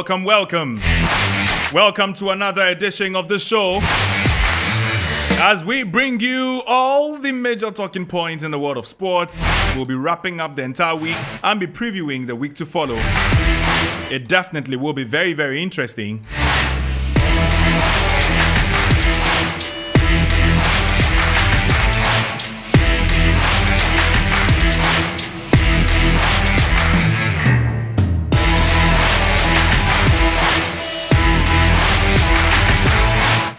Welcome to another edition of the show as we bring you all the major talking points in the world of sports. We'll be wrapping up the entire week and be previewing the week to follow. It definitely will be very, very interesting.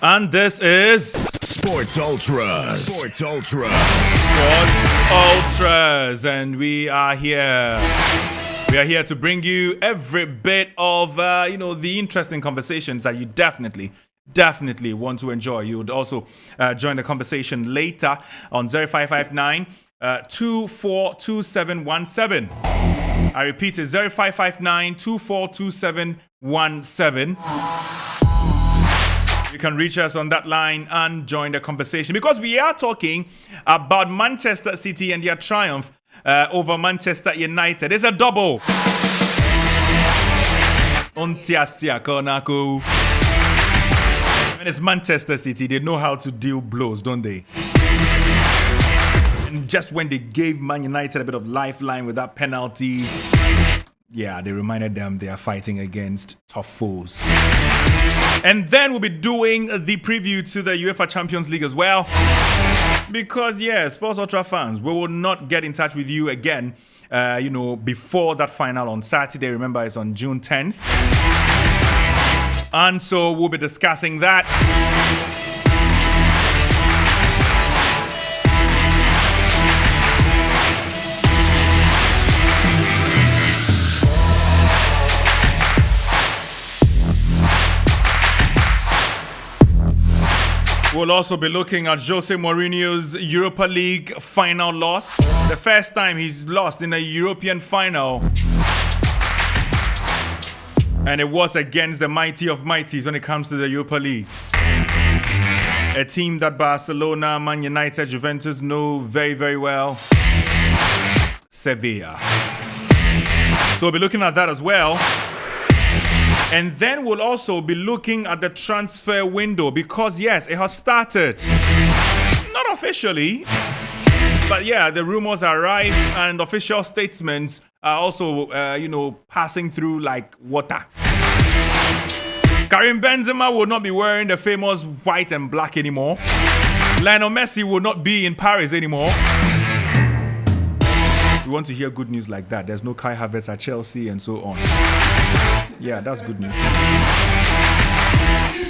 And this is Sports Ultras. And we are here. We are here to bring you every bit of, the interesting conversations that you definitely want to enjoy. You would also join the conversation later on 0559 242717. I repeat, it's 0559 242717. You can reach us on that line and join the conversation because we are talking about Manchester City and their triumph over Manchester United. It's a double. When it's Manchester City, they know how to deal blows, don't they? And just when they gave Man United a bit of lifeline with that penalty, yeah, they reminded them they are fighting against tough foes. And then we'll be doing the preview to the UEFA Champions League as well. Because, Sports Ultra fans, we will not get in touch with you again, before that final on Saturday. Remember, it's on June 10th. And so we'll be discussing that. We'll also be looking at Jose Mourinho's Europa League final loss. The first time he's lost in a European final. And it was against the mighty of mighties when it comes to the Europa League. A team that Barcelona, Man United, Juventus know very, very well. Sevilla. So we'll be looking at that as well. And then we'll also be looking at the transfer window because, yes, it has started. Not officially, but the rumors are rife and official statements are also, passing through like water. Karim Benzema will not be wearing the famous white and black anymore. Lionel Messi will not be in Paris anymore. We want to hear good news like that. There's no Kai Havertz at Chelsea and so on. Yeah, that's good news.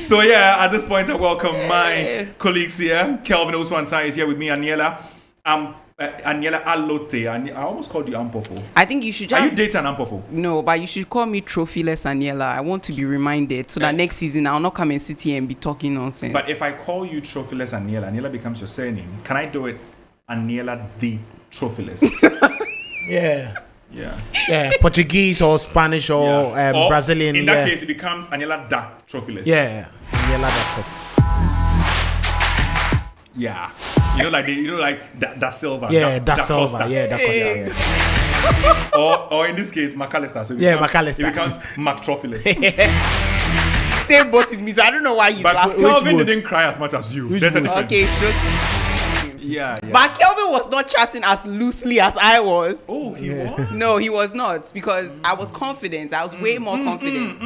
So at this point I welcome my colleagues here. Kelvin Oswansai is here with me. Aniela. Aniela Alote. I almost called you Ampofo. I think you should just... Are you dating Ampofo? No, but you should call me Trophyless Aniela. I want to be reminded so that next season I'll not come and sit here and be talking nonsense. But if I call you Trophyless Aniela, Aniela becomes your surname. Can I do it Aniela the Trophyless? Yeah, Portuguese or Spanish or Brazilian. In that case, it becomes Aniela da Trophyless. Yeah, Aniela da Trophyless. Yeah, like da Silva. Yeah, da Silva. Costa. Yeah, da Costa. Yeah. or in this case, McAllister. So McAllister. It becomes Mac Trophyless. Same boat with me, so I don't know why he's laughing. But Kelvin didn't cry as much as you. There's a difference. Okay, Yeah. But Kelvin was not chatting as loosely as I was. Oh, he was? No, he was not because I was confident. I was way more confident.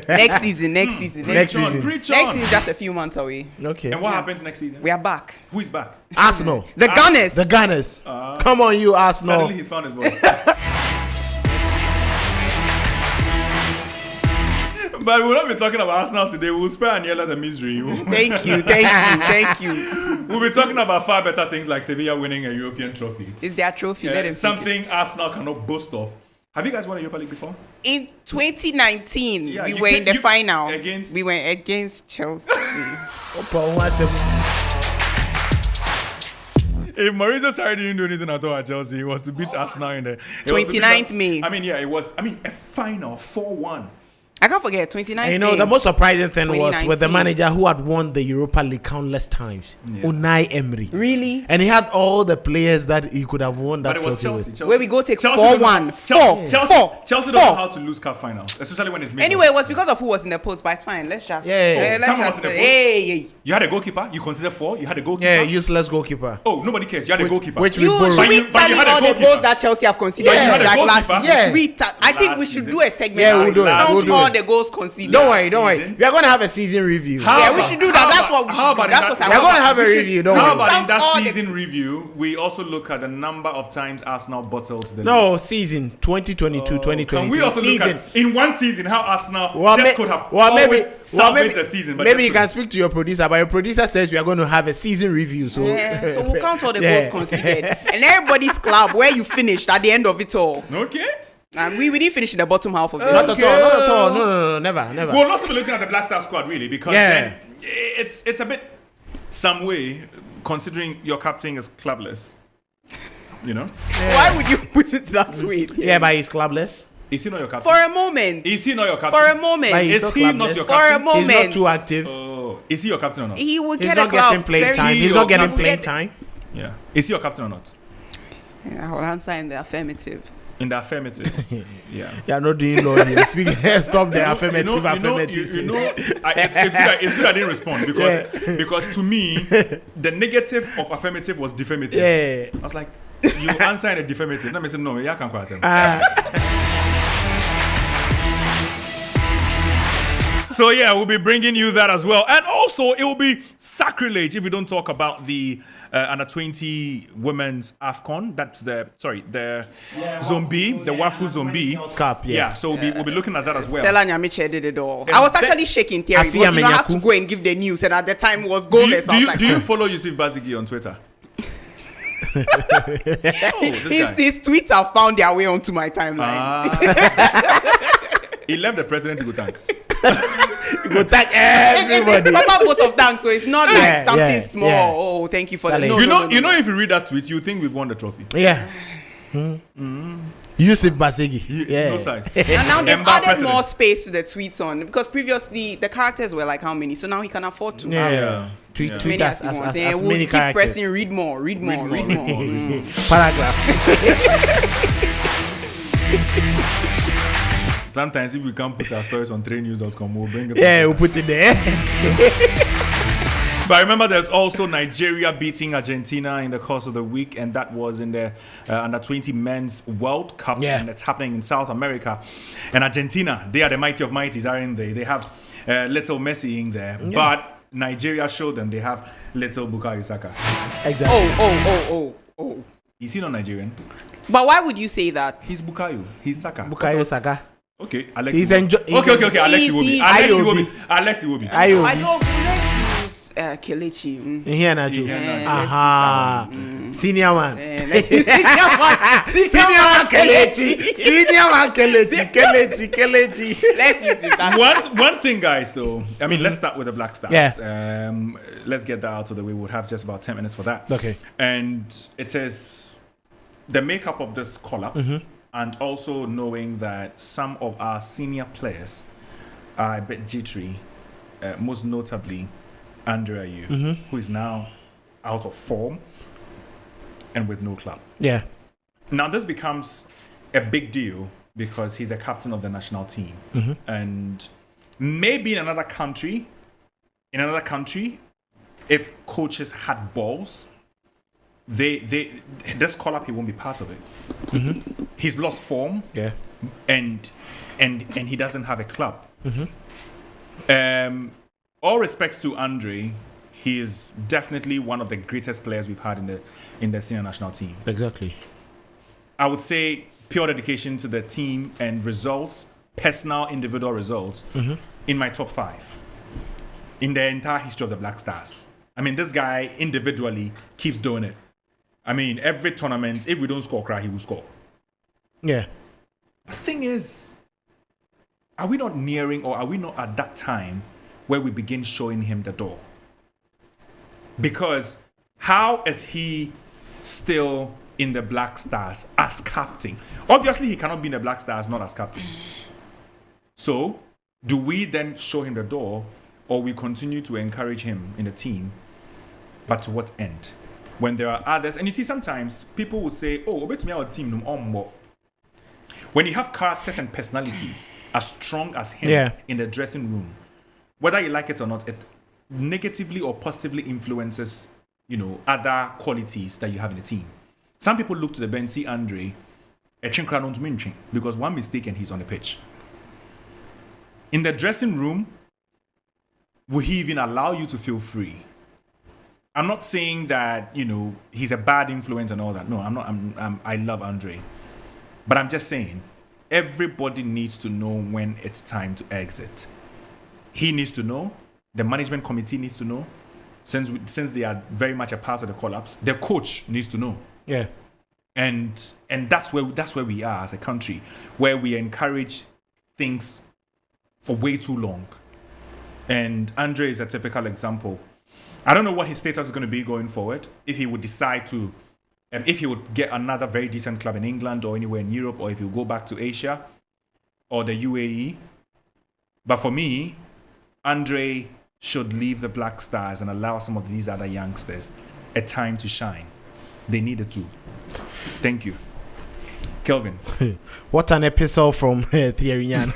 Next season. Next season is just a few months away. Okay. And what happens next season? We are back. Who is back? Arsenal. The Gunners. The Gunners. Come on, you Arsenal. Suddenly he's found his voice. But we'll not be talking about Arsenal today. We'll spare Aniela the misery. Thank you. We'll be talking about far better things like Sevilla winning a European trophy. It's their trophy. Let something Arsenal cannot boast of. Have you guys won a Europa League before? In 2019, we were in the final. We went against Chelsea. If Mauricio Sarri didn't do anything at all at Chelsea, it was to beat Arsenal in the 29th May. It was a final 4-1. I can't forget 29th. And you know, the most surprising thing was with the 2019. manager who had won the Europa League countless times, Unai Emery. Really? And he had all the players that he could have won that But it was trophy Chelsea. with. Chelsea. Where we go take Chelsea 4-1. Chelsea don't know how to lose cup finals, especially when it's made. Anyway, it was because of who was in the post, but it's fine. Let's just. Yeah. Let's Someone just was in the post. hey. You had a goalkeeper. You considered 4. You had a goalkeeper. Yeah, useless goalkeeper. Oh, nobody cares. You had a goalkeeper. which You borrowed. should But we you- but tell you you had a all the goalkeeper. goals that Chelsea have conceded Yeah. You had a like last goalkeeper. season? Yeah. Should we I think Last we should season. do a segment. Yeah, now. we'll do it. Count We'll do all it. the goals conceded. Don't worry, don't worry. season. We are going to have a season review. How Yeah, we about- should do how that. That's about- what we how should about do. in That's that- what We are going to have a we should- review. Don't How worry. about in Count that all the- season review, we also look at the number of times Arsenal bottled the No, season 2022, league? 2023. Can we also look season. at in one season how Arsenal Well, just may- could have well, always maybe, salvaged the season? But maybe just you can speak to your producer, but your producer says we are going to have a season review. So, Yeah, so we'll count all the Yeah. goals conceded and everybody's club where you finished at the end of it all. Okay. And we didn't finish in the bottom half of it. not at all, not at all. No, never. We'll also be looking at the Black Star squad really because Yeah. then it's a bit some way considering your captain is clubless. You know? Why would you put it that way? Yeah, but he's clubless. Is he not your captain? For a moment. Is he not your captain? For a moment. But he's Is not he not clubless. your For a captain? moment. He's not too active. Oh, is he your captain or not? He will He's get not a club getting playing very time. He's He not will getting get- playing time. Yeah. Is he your captain or not? I will answer in the affirmative. In the affirmative. Yeah. You're not doing law here. Stop the affirmative. You know, affirmative. it's good I didn't respond because to me the negative of affirmative was defamative. Yeah. I was like, you answer in a defamative. Let me say no. Yeah, can't quite say. So yeah, we'll be bringing you that as well, and also it will be sacrilege if we don't talk about the under 20 women's AFCON. That's the zombie, the Wafu zombie. Cup, Yeah, so we'll be looking at that as well. Stella Nyamiche did it all. I was actually shaking theory Afia because you know, I had to Menyaku. go and give the news, and at the time it was Do you, goalless. do I was you, like, do you follow Yusuf Bazigi on Twitter? this guy. his tweets have found their way onto my timeline. He left the president to go thank. Go thank It's everybody. proper vote of thanks, so it's not like Yeah, something yeah, small. yeah. Oh, thank you for Darling. that. No, You know, if you read that tweet, you think we've won the trophy. Yeah. Yusuf Basigi. Yeah. No size. And now they've Emba added president. more space to the tweets on because previously the characters were like how many? So now he can afford to have Yeah. Tweet, Yeah. tweet many as, as he wants. as And we'll many keep characters. pressing read more. Paragraph. Sometimes if we can't put our stories on trainnews.com, we'll bring it. Yeah, we'll put it there. But remember, there's also Nigeria beating Argentina in the course of the week, and that was in the under 20 men's World Cup, Yeah. and it's happening in South America. And Argentina, they are the mighty of mighties, aren't they? They have little Messi in there, but Nigeria showed them they have little Bukayo Saka. Exactly. Oh. Is he not Nigerian? But why would you say that? He's Bukayo. He's Saka. Bukayo Saka. Okay, Alex. He's Iwobi. enjoy- Okay. Alex He's- Iwobi. he's- Alex Iwobi. I Ayo. know. Let's use Kelechi. Here now, Joe. Yeah. Aha. Senior man. Let's use senior man Kelechi. Senior man Kelechi. Let's use it. That's One thing, guys, though. I mean, let's start with the Black Stars. Yeah. Let's get that out of the way. We'll have just about 10 minutes for that. Okay. And it is the makeup of this call-up, and also knowing that some of our senior players are a bit jittery, most notably Andrea Yu, who is now out of form and with no club. Yeah. Now, this becomes a big deal because he's a captain of the national team. And maybe in another country, if coaches had balls, this call-up, he won't be part of it. He's lost form, Yeah. and he doesn't have a club. All respects to Andre, he is definitely one of the greatest players we've had in the senior national team. Exactly. I would say pure dedication to the team and results, personal, individual results, in my top 5 in the entire history of the Black Stars. I mean, this guy individually keeps doing it. I mean, every tournament, if we don't score, he will score. Yeah. The thing is, are we not nearing, or are we not at that time where we begin showing him the door? Because how is he still in the Black Stars as captain? Obviously, he cannot be in the Black Stars not as captain. So, Do we then show him the door, or we continue to encourage him in the team? But to what end? When there are others, and you see, sometimes people will say, "Oh, wait to me our team no." When you have characters and personalities as strong as him in the dressing room, whether you like it or not, it negatively or positively influences, other qualities that you have in the team. Some people look to the bench, see Andre, because one mistake and he's on the pitch. In the dressing room, will he even allow you to feel free? I'm not saying that, he's a bad influence and all that. No, I'm not. I love Andre. But I'm just saying, everybody needs to know when it's time to exit. He needs to know. The management committee needs to know. Since they are very much a part of the collapse, the coach needs to know. Yeah. And that's where we are as a country, where we encourage things for way too long. And Andre is a typical example. I don't know what his status is going to be going forward. If he would decide to, if he would get another very decent club in England or anywhere in Europe, or if he will go back to Asia or the UAE. But for me, Andre should leave the Black Stars and allow some of these other youngsters a time to shine. They needed to. Thank you. Kelvin. What an episode from Thierry Yan.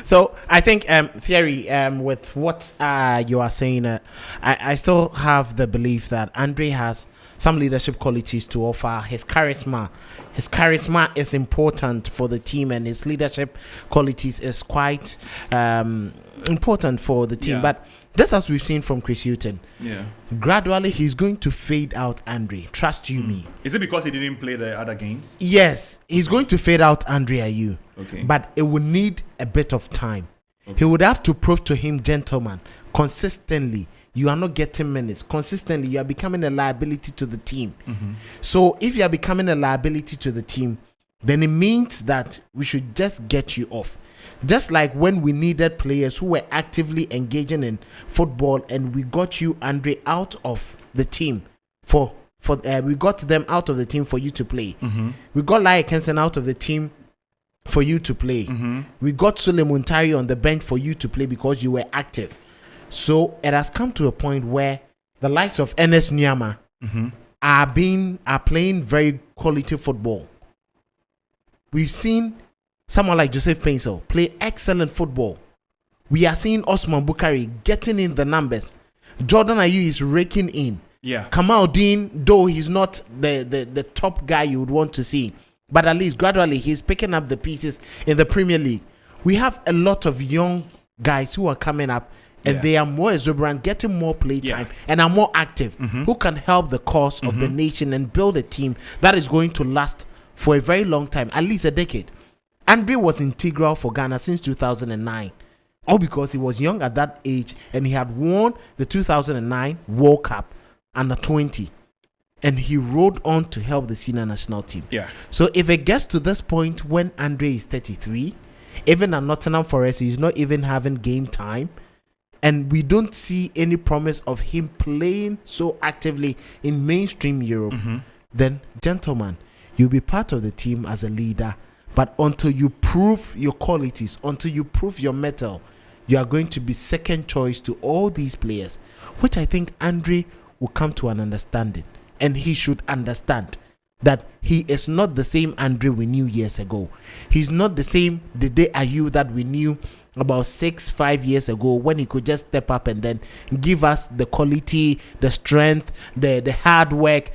So I think Thierry, with what you are saying, I still have the belief that Andre has some leadership qualities to offer. His charisma is important for the team, and his leadership qualities is quite important for the team. But just as we've seen from Chris Hughton, gradually he's going to fade out Andre. Trust you me. Is it because he didn't play the other games? Yes, he's going to fade out Andre Ayew. Okay. But it will need a bit of time. Okay. He would have to prove to him, gentlemen, consistently, you are not getting minutes. Consistently, you are becoming a liability to the team. Mm-hmm. So if you are becoming a liability to the team, then it means that we should just get you off. Just like when we needed players who were actively engaging in football, and we got you, Andre, out of the team we got them out of the team for you to play. Mm-hmm. We got Laia Kensen out of the team for you to play. Mm-hmm. We got Sule Muntari on the bench for you to play because you were active. So it has come to a point where the likes of Ernest Nyama are playing very quality football. We've seen someone like Joseph Pencil play excellent football. We are seeing Osman Bukari getting in the numbers. Jordan Ayew is raking in. Yeah. Kamal Dean, though he's not the top guy you would want to see, but at least gradually he's picking up the pieces in the Premier League. We have a lot of young guys who are coming up, and they are more exuberant, getting more play time, and are more active, who can help the cause of the nation and build a team that is going to last for a very long time, at least a decade. Andre was integral for Ghana since 2009. All because he was young at that age, and he had won the 2009 World Cup under 20, and he rode on to help the senior national team. Yeah. So if it gets to this point when Andre is 33, even at Nottingham Forest, he's not even having game time, and we don't see any promise of him playing so actively in mainstream Europe, then, gentlemen, you'll be part of the team as a leader. But until you prove your qualities, until you prove your mettle, you are going to be second choice to all these players, which I think Andre will come to an understanding. And he should understand that he is not the same Andre we knew years ago. He's not the same Dede Ayew that we knew about 5 years ago, when he could just step up and then give us the quality, the strength, the hard work,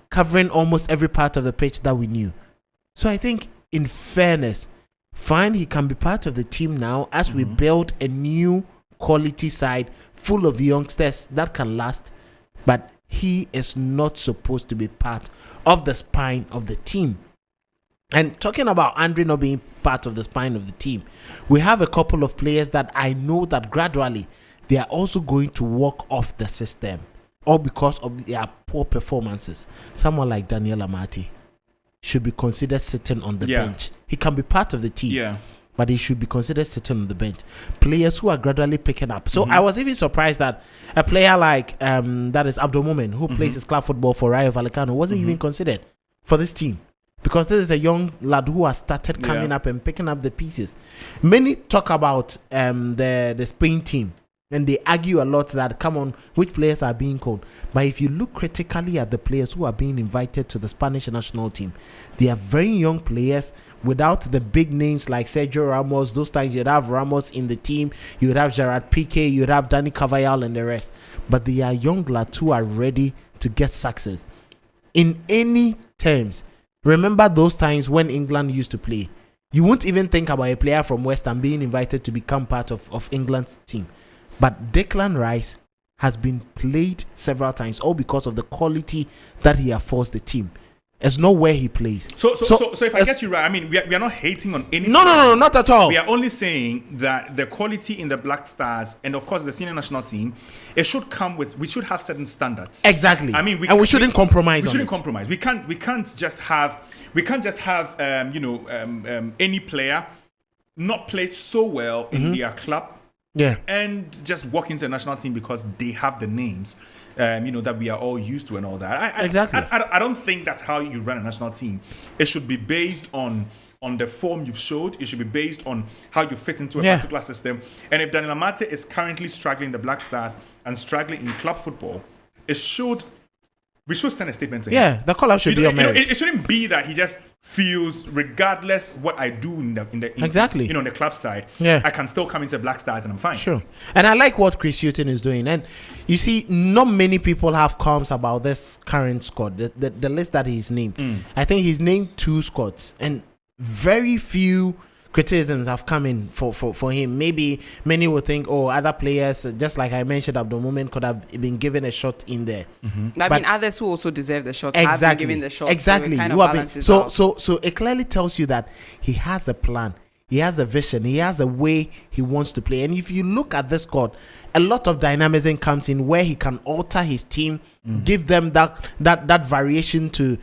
covering almost every part of the pitch that we knew. So I think, in fairness, fine, he can be part of the team now as we build a new quality side full of youngsters that can last, but he is not supposed to be part of the spine of the team. And talking about Andre not being part of the spine of the team, we have a couple of players that I know that gradually they are also going to walk off the system, all because of their poor performances. Someone like Daniel Amati should be considered sitting on the bench. He can be part of the team, but he should be considered sitting on the bench. Players who are gradually picking up. So I was even surprised that a player like that is Abdul Momen, who plays his club football for Rayo Vallecano, wasn't even considered for this team. because this is a young lad who has started coming up and picking up the pieces. Many talk about the Spain team, and they argue a lot that, come on, which players are being called. But if you look critically at the players who are being invited to the Spanish national team, they are very young players without the big names like Sergio Ramos. Those times you'd have Ramos in the team, you would have Gerard Piqué, you'd have Dani Carvajal and the rest. But they are young lads who are ready to get success. In any terms, remember those times when England used to play. You won't even think about a player from West Ham being invited to become part of England's team. But Declan Rice has been played several times, all because of the quality that he affords the team. It's not where he plays. So if I get you right, I mean, we are not hating on any. No, not at all. We are only saying that the quality in the Black Stars and of course the senior national team, it should come with. We should have certain standards. Exactly. I mean, we shouldn't compromise. We shouldn't compromise. We can't just have any player not played so well in their club. Yeah. And just walk into a national team because they have the names, that we are all used to and all that. Exactly. I don't think that's how you run a national team. It should be based on the form you've showed. It should be based on how you fit into a particular system. And if Daniel Amate is currently struggling in the Black Stars and struggling in club football, we should send a statement to him. Yeah, the call-up should be on merit. It shouldn't be that he just feels, regardless what I do in the exactly, on the club side, I can still come into Black Stars and I'm fine. Sure. And I like what Chris Hughton is doing. And you see, not many people have qualms about this current squad, the list that he's named. I think he's named 2 squads, and very few criticisms have come in for him. Maybe many will think, other players, just like I mentioned, Abdul Moment could have been given a shot in there. But I mean, others who also deserve the shot exactly, have been given the shot. Exactly. So it clearly tells you that he has a plan. He has a vision. He has a way he wants to play. And if you look at this squad, a lot of dynamism comes in where he can alter his team, give them that variation to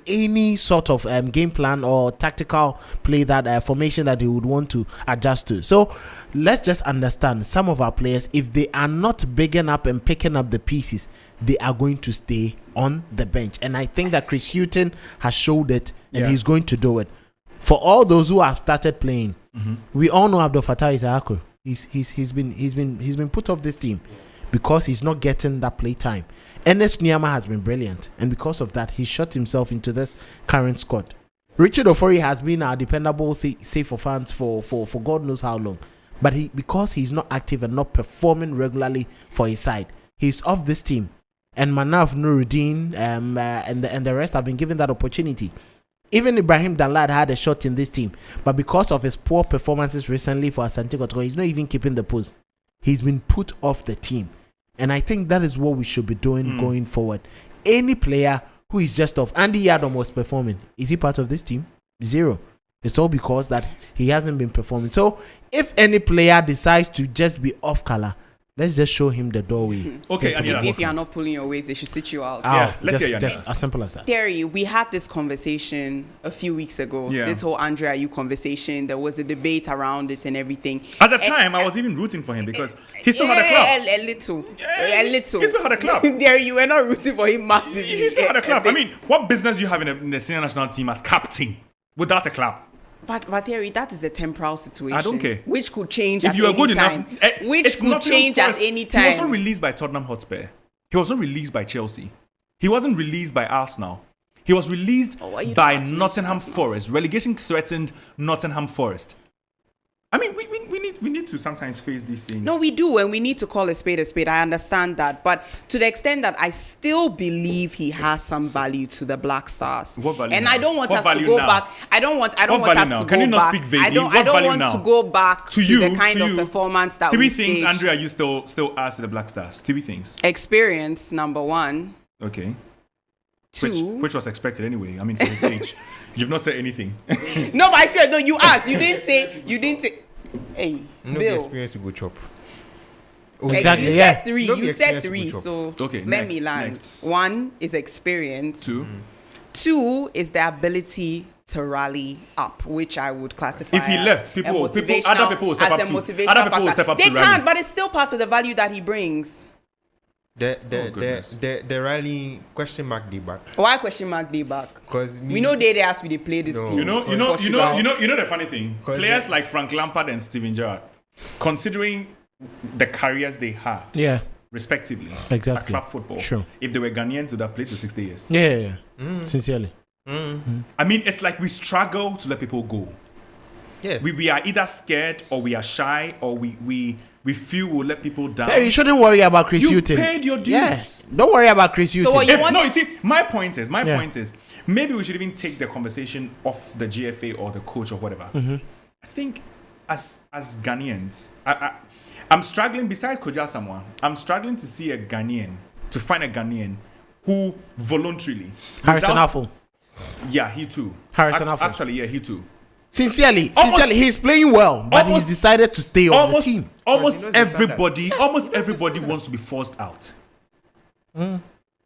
any sort of game plan or tactical play, that formation that he would want to adjust to. So let's just understand, some of our players, if they are not bigging up and picking up the pieces, they are going to stay on the bench. And I think that Chris Hughton has showed it, and he's going to do it. For all those who have started playing, we all know Abdul Fattah Issahaku. He's been put off this team because he's not getting that play time. Ernest Nyama has been brilliant, and because of that, he shot himself into this current squad. Richard Ofori has been our dependable safe for fans for God knows how long, but because he's not active and not performing regularly for his side, he's off this team. And Manaf Nuruddin and the rest have been given that opportunity. Even Ibrahim Danlad had a shot in this team, but because of his poor performances recently for Asante Kotoko, he's not even keeping the post. He's been put off the team. And I think that is what we should be doing going forward. Any player who is just off, Andy Yadom was performing. Is he part of this team? 0. It's all because that he hasn't been performing. So if any player decides to just be off color, let's just show him the doorway. Okay, and if you are not pulling your weight, they should sit you out. Let's hear just as simple as that. Terry, we had this conversation a few weeks ago. This whole Andre Ayew conversation. There was a debate around it and everything. At the time, I was even rooting for him because he still had a club. A little. He still had a club. Terry, you were not rooting for him massively. He still had a club. I mean, what business do you have in the senior national team as captain without a club? But Theory, that is a temporal situation. I don't care. Which could change if at you are any good time. Enough, which could change at any time. He was not released by Tottenham Hotspur. He was not released by Chelsea. He wasn't released by Arsenal. He was released by Nottingham Forest. Relegation threatened Nottingham Forest. I mean, we need to sometimes face these things. No, we do, and we need to call a spade a spade. I understand that, but to the extent that I still believe he has some value to the Black Stars. What value? And now? I don't want what us to go now? back. I don't want us to go back. Can you not speak vaguely? I don't want to go back to the kind of performance that we staged. 3 things, Andrea, you still ask to the Black Stars. 3 things. Experience, number 1. Okay. 2. Which was expected anyway. I mean, for his age. You've not said anything. No, but experience. No, you asked. You didn't say. Hey, no Bill. Experience to go chop. Exactly. You said 3. You said 3. So okay, let me land. Next. 1 is experience. 2. 2 is the ability to rally up, which I would classify. If he left, other people will step up to. Other people will step up They to rally. can't, but it's still part of the value that he brings. The Riley question mark day back. Why question mark day back? Because We know they asked me to play this team. You know the funny thing. Players like Frank Lampard and Steven Gerrard, considering the careers they had, respectively, at club football, if they were Ghanaians, would have played to 60 years. Sincerely. I mean, it's like we struggle to let people go. Yes. We are either scared or we are shy or we feel we'll let people down. Hey, you shouldn't worry about Chris Hughton. You paid your dues. Yes. Don't worry about Chris Hughton. what you want No, you see, my point is, maybe we should even take the conversation off the GFA or the coach or whatever. I think as Ghanaians, I'm struggling, besides Koja Samoa, I'm struggling to see to find a Ghanaian who voluntarily... Harrison Affle. Yeah, he too. Harrison Affle. Actually, yeah, he too. Sincerely, he's playing well, but he's decided to stay on the team. Almost everybody wants to be forced out.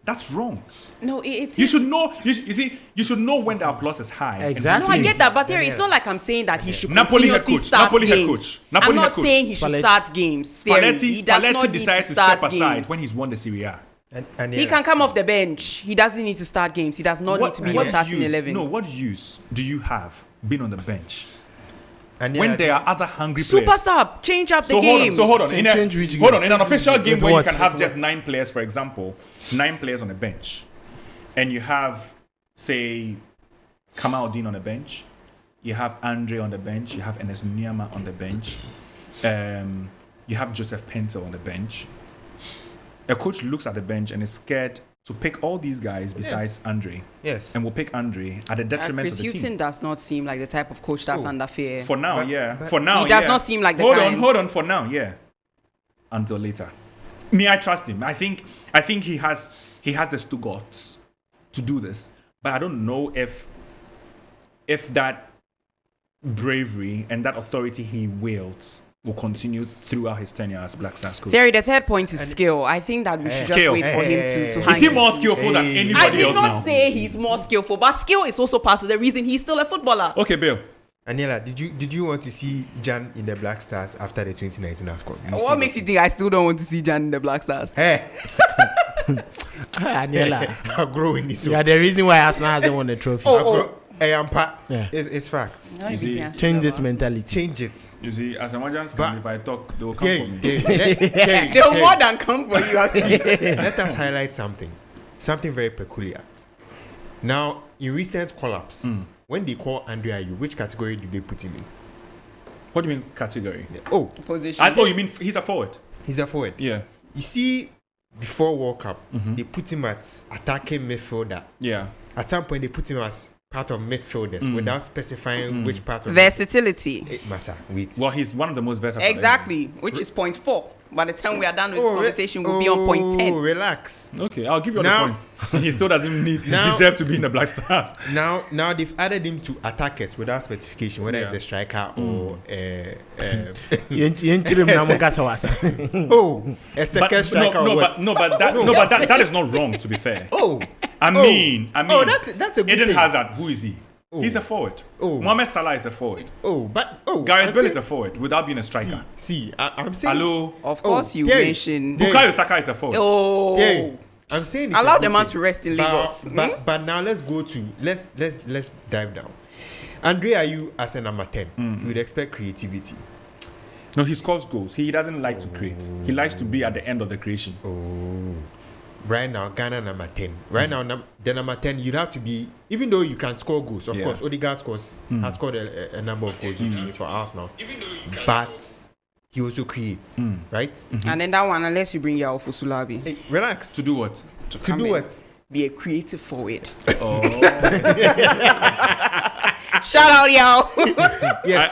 That's wrong. No, it You is. should know. You should know when the applause is high. Exactly. No, I get that, but there it's not like I'm saying that he should Napoli head continuously coach. start Napoli head games. coach. I'm Napoli not head coach. saying he should Spalletti. start games. Theory. He does not Spalletti need decides to to step start aside games. when he's won the Serie A. And He can come off the bench. He doesn't need to start games. He does not need to be in the starting 11. No, what use do you have being on the bench And when there are other hungry Super players? sub, change up the game. Hold on. In an official game With where what? you can have With just what? 9 players, for example, 9 players on the bench, and you have, say, Kamaldeen on the bench, you have Andre on the bench, you have Enes Nuyama on the bench, you have Joseph Pentel on the bench. A coach looks at the bench and is scared to pick all these guys besides Andre. Yes. And will pick Andre at the detriment Chris of the Hughton team. does not seem like the type of coach that's under fear. For now, But- For now, He does not seem like the hold kind. on. For now, until later. Me, I trust him. I think he has the Stugots to do this. But I don't know if that bravery and that authority he wields will continue throughout his tenure as Black Stars coach. Theory, the third point is skill. I think that we should just Skill. wait for him to hang Is he his- more skillful than anybody I did else not now? say he's more skillful, but skill is also part of the reason he's still a footballer. Okay, Bill. Aniela, did you want to see Jan in the Black Stars after the 2019 AFCON? What makes you think I still don't want to see Jan in the Black Stars? Hey, Aniela, I'll grow in this yeah, one. the reason why Arsenal hasn't won the trophy. Hey, I'm part. Yeah. It's facts. You see, Change this mentality. Change it. You see, as a Majans But- if I talk, they will come Okay, for me. They'll more than come for you. Actually. Let us highlight something very peculiar. Now, in recent call-ups, when they call Andre Ayew, which category do they put him in? What do you mean category? Oh, Position. I thought you mean he's a forward. he's a forward. Yeah. You see, before World Cup, they put him at attacking midfielder. Yeah. At some point, they put him as part of midfielders without specifying which part of Versatility. Massa, wait. Well, he's one of the most versatile. Exactly, which is point 4. By the time we are done with this conversation, we'll be on point 10. Relax. Okay, I'll give you all Now- the points. And he still doesn't Now- deserve to be in the Black Stars. Now they've added him to attackers without specification, whether it's Yeah. a striker or a But second striker or what? that is not wrong. To be fair, I mean, that's a good Eden thing. Hazard, who is he? He's a forward. Mohamed Salah is a forward. Gareth Bale is a forward without being a striker. I'm saying. Hello, Of course, you Terry. mentioned. Bukayo Saka is a forward. Oh, Terry, I'm saying. it's allow a the good man thing. to rest in Lagos. But now let's go to let's dive down. Andre Ayew as a number 10, you would expect creativity. No, he scores goals. He doesn't like to create. He likes to be at the end of the creation. Right now, Ghana number 10. Right now, the number 10, you'd have to be, even though you can score goals, of course, Odegaard has scored a number of goals this season for Arsenal. But he also creates, right? And then that one, unless you bring Yao Fusulabi, Hey, relax. To do what? To come do in. what? be a creative forward. Oh. Shout out, Yao. Yes,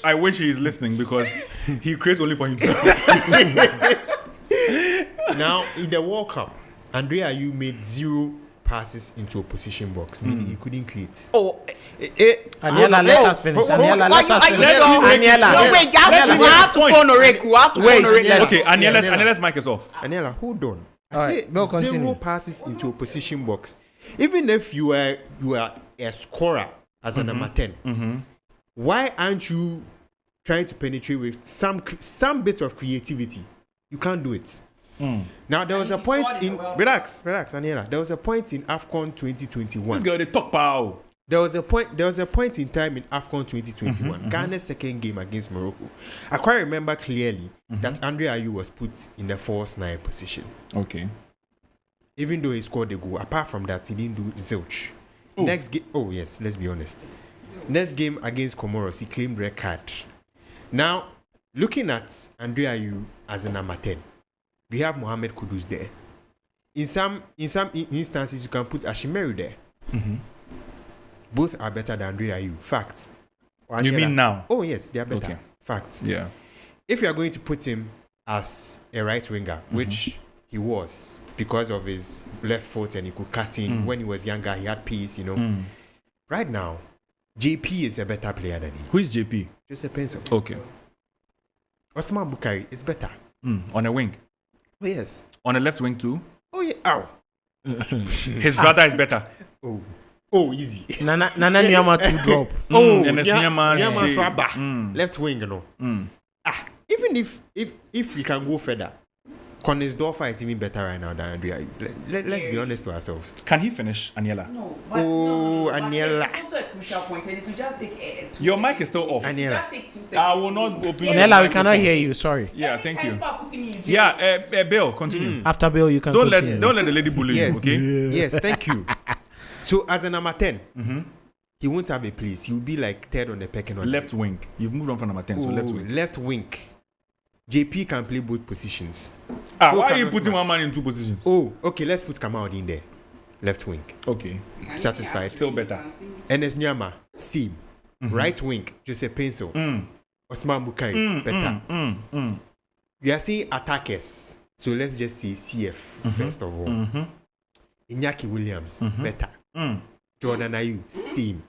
I wish he's listening because he creates only for himself. Now, in the World Cup, Andre Ayew made 0 passes into opposition box, meaning he couldn't create. Oh, Aniela, let us finish. Aniela, let us finish. Aniela. No, wait, you have to phone Orek. You have to phone Orek. yes. Okay, Aniela's mic is off. Aniela, hold on. All right, say go 0 continue. passes into opposition box. Even if you are a scorer as a number 10, why aren't you trying to penetrate with some bit of creativity? You can't do it. Now there was a point scored in in the World relax, Aniela. There was a point in AFCON 2021. This girl, they talk pow. There was a point in time in AFCON 2021, Ghana's second game against Morocco. I quite remember clearly that Andre Ayew was put in the false 9 position. Okay. Even though he scored the goal, apart from that, he didn't do zilch. Oh. Next game, oh yes, let's be honest. Next game against Comoros, he claimed red card. Now, looking at Andre Ayew as a number 10, we have Mohamed Kudus there. In some instances, you can put Ashimeru there. Both are better than Andre Ayew. Facts. You mean now? Oh yes, they are better. Okay. Facts. Yeah. If you are going to put him as a right winger, which he was because of his left foot and he could cut in when he was younger, he had pace, you know. Right now, JP is a better player than him. Who is JP? Joseph Pencil. Okay. Osman Bukari is better. On a wing. Oh yes. On a left wing too. Oh yeah. Ow. His brother is better. Oh, easy. Nana Nyama to drop. And it's Nyama. Left wing, you know. Even if we can go further, Konisdorfer is even better right now than Andrea. Let's be honest to ourselves. Can he finish, Aniela? No. Aniela. It's also a crucial point. And it should just take 2 Your mic is still off. Aniela. Just take 2 seconds. I will not open. Nella, we cannot hear you. Sorry. Yeah, thank you. you. Yeah, Bill, continue. After Bill, you can Don't continue. let the lady bully Yes. you, okay? Yes, thank you. So as a number 10, he won't have a place. He will be like third on the pecking order. Left wing. You've moved on from number 10, so left wing. Left wing. JP can play both positions. Why So are can you putting Osman. one man in 2 positions? Oh, okay. Let's put Kamau in there. Left wing. Okay. Satisfied. Still better. Enes Nyama, same. Right wing, Joseph Pencil. Osman Bukari, better. We are seeing attackers. So let's just say CF first of all. Iñaki Williams, better. Jordan Ayew, same.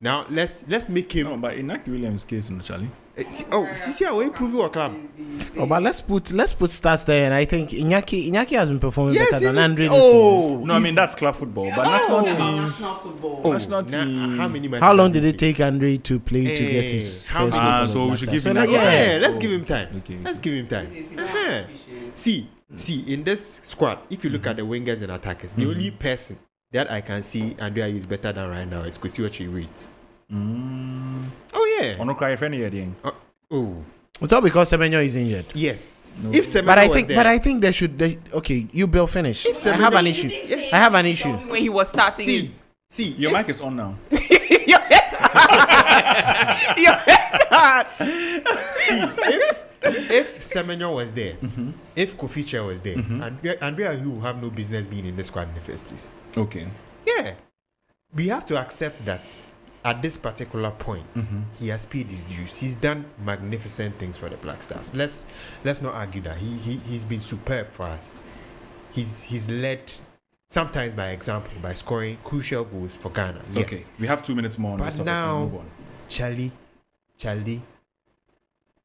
Now let's make him. No, but in Naki Williams' case, no, Charlie. See how we improve your club. Oh, but let's put stats there, and I think Iñaki has been performing better than Andre this season. No, I mean that's club football, but national team. National football. National team. How many How long did it take Andre to play to get his how first many- goal for so the we should Black give Stars? him So, that. Yeah, let's give him time. Okay. Let's give him time. See, in this squad, if you look at the wingers and attackers, the only person that I can see Andrea is better than right now is Kwesi Reed. Oh yeah. On cry if any idea. Oh It's all because Semenyo is injured. yes. If Semenyo But I was think they should. Okay, you Bill finish. I Semenyo- have an issue. I have an issue. When he was starting, see, Your mic is on now. if Semenyo was there, if Kofi Che was there, Andrea Ayew will have no business being in the squad in the first place. Okay. Yeah, we have to accept that at this particular point, he has paid his dues. He's done magnificent things for the Black Stars. Let's not argue that he's been superb for us. He's led sometimes by example by scoring crucial goals for Ghana. Yes. Okay. We have 2 minutes more on this But topic. now, Move on. Charlie,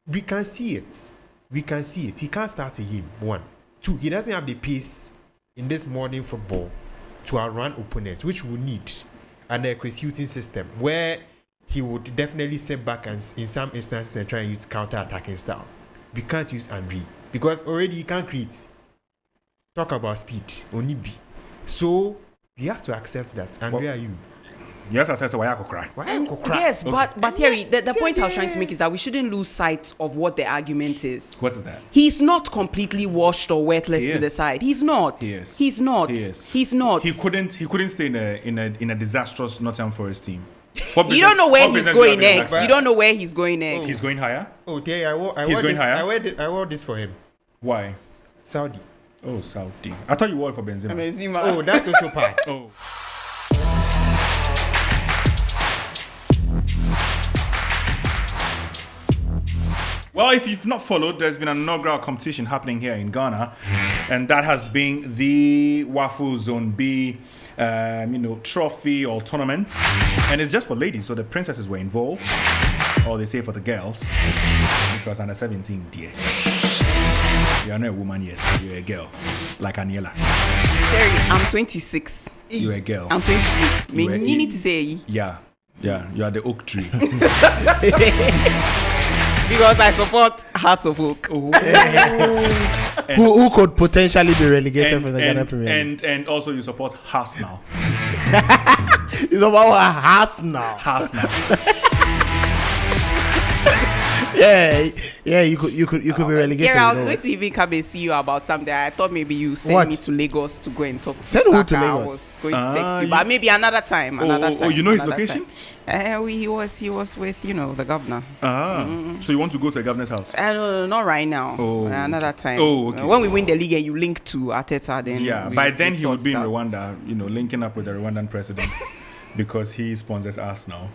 we can see it. We can see it. He can't start a game. 1, 2. He doesn't have the pace in this modern football to outrun opponents, which we need under a executing system where he would definitely sit back and in some instances and try and use counter-attacking style. We can't use Andre because already he can't create. Talk about speed, only B. So we have to accept that. Andre Ayew. You have to assess why I could cry. Why you go cry? yes, but Thierry, the point I was trying to make is that we shouldn't lose sight of what the argument is. What is that? He's not completely washed or worthless He to the is. side. He's not. He is. He's not. He is. He's not. He couldn't stay in a disastrous Nottingham Forest team. You don't know where he's going next. You don't know where he's going next. He's going higher? Oh, Terry, I wore He's going this, higher? I wore this for him. Why? Saudi. Oh, Saudi. I thought you wore it for Benzema. Benzema. Oh, that's also part. Oh. Well, if you've not followed, there's been an inaugural competition happening here in Ghana, and that has been the Waffle Zone B, trophy or tournament, and it's just for ladies. So the princesses were involved, or they say for the girls, because under 17, dear, you are not a woman yet. You're a girl, like Aniela. Terry, I'm 26. You're a girl. I'm 26. You You need to say. Yeah. Yeah, you are the oak tree. Because I support Hearts of Oak. Who could potentially be relegated from the Ghana Premier League. And also you support Arsenal. It's about Arsenal. Arsenal. Yeah, you could be relegated. Yeah, I you was know. going to even come and see you about something. I thought maybe you send What? me to Lagos to go and talk to Send who to Saka. I Lagos? was going to text you, but maybe another time. Oh, you know his location? He was with the governor. So you want to go to the governor's house? No, not right now. Oh. Another time. Oh, okay. When we win the league and you link to Arteta, then Yeah, we- by then we he sort would be in it out. Rwanda, linking up with the Rwandan president because he sponsors Arsenal.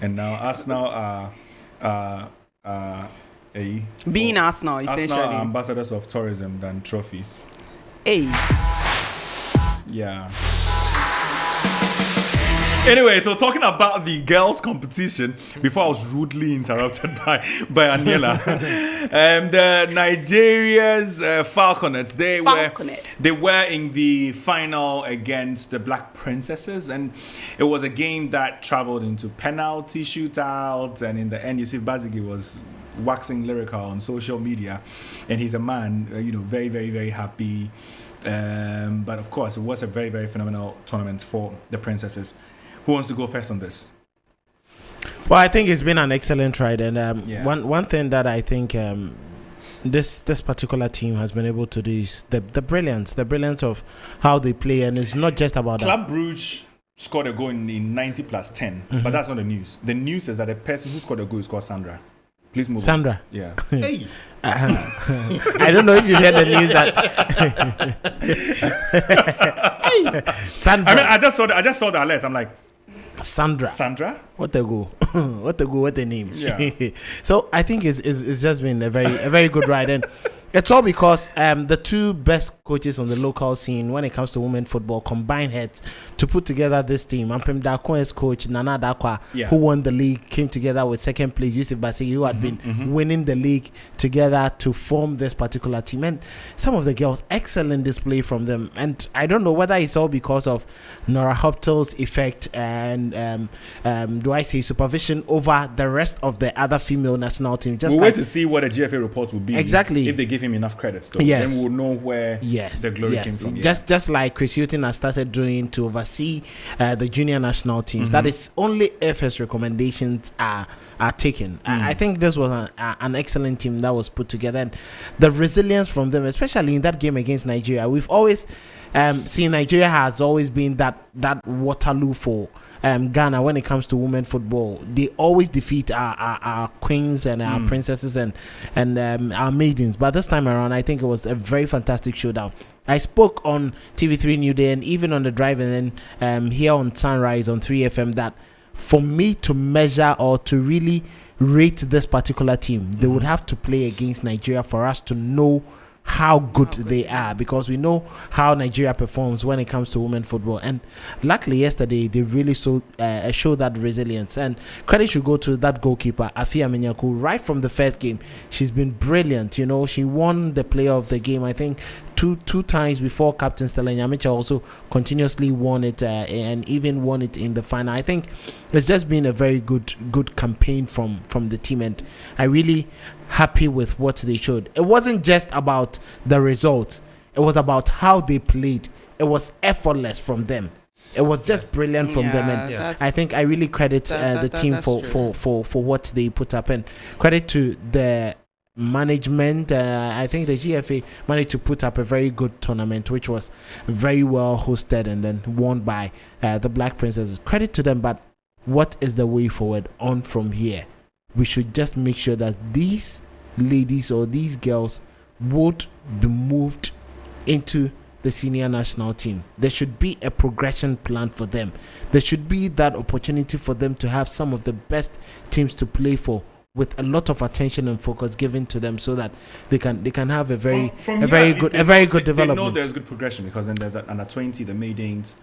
And now Arsenal are Being Arsenal, essentially. Arsenal are ambassadors of tourism than trophies. Hey. Yeah. Anyway, so talking about the girls' competition, before I was rudely interrupted by Aniela, the Nigeria's Falconets, they were in the final against the Black Princesses, and it was a game that traveled into penalty shootouts, and in the end, Yusuf Bazigi was waxing lyrical on social media, and he's a man, very, very, very happy. But of course, it was a very, very phenomenal tournament for the Princesses. Who wants to go first on this? Well, I think it's been an excellent ride, and Yeah. one thing that I think this particular team has been able to do is the brilliance of how they play, and it's not just about Club Brugge scored a goal in 90 plus 10, but that's not the news. The news is that the person who scored a goal is called Sandra. Please move. Sandra. On. Yeah. Hey. I don't know if you heard the news that Sandra. I mean, I just saw the alert. I'm like, Sandra. What a goal! What a name! Yeah. So I think it's just been a very good ride, and it's all because the two best coaches on the local scene when it comes to women football combined heads to put together this team. Ampem Dakoe's coach Nana Dakwa, who won the league, came together with second place Yusuf Basigi, who had been winning the league, together to form this particular team. And some of the girls, excellent display from them. And I don't know whether it's all because of Nora Hoptel's effect and do I say supervision over the rest of the other female national team. Just we'll like, wait to see what the GFA report will be. Exactly. If they give him enough credits, though. Yes. Then we'll know where the glory came from. Yeah. Just like Chris Hutton has started doing to oversee the junior national teams. That is only if his recommendations are taken. I think this was an excellent team that was put together, and the resilience from them, especially in that game against Nigeria. We've always seen Nigeria has always been that Waterloo for Ghana when it comes to women football. They always defeat our queens and our princesses and our maidens. But this time around, I think it was a very fantastic showdown. I spoke on TV3 New Day and even on the drive, and then here on Sunrise on 3FM, that for me to measure or to really rate this particular team, they would have to play against Nigeria for us to know how good they are, because we know how Nigeria performs when it comes to women football. And luckily yesterday they really showed that resilience, and credit should go to that goalkeeper Afia Menyaku. Right from the first game, she's been brilliant. She won the player of the game, I think two times before. Captain Stella Nyamicha also continuously won it and even won it in the final. I think it's just been a very good campaign from the team, and I really happy with what they showed. It wasn't just about the results, it was about how they played. It was effortless from them. It was just brilliant from them, and I think I really credit the team for what they put up, and credit to the management. I think the GFA managed to put up a very good tournament, which was very well hosted and then won by the Black Princesses. Credit to them, but what is the way forward on from here? We should just make sure that these ladies or these girls would be moved into the senior national team. There should be a progression plan for them. There should be that opportunity for them to have some of the best teams to play for, with a lot of attention and focus given to them, so that they can have a very good development. They know there's good progression, because then there's under 20, the maidens.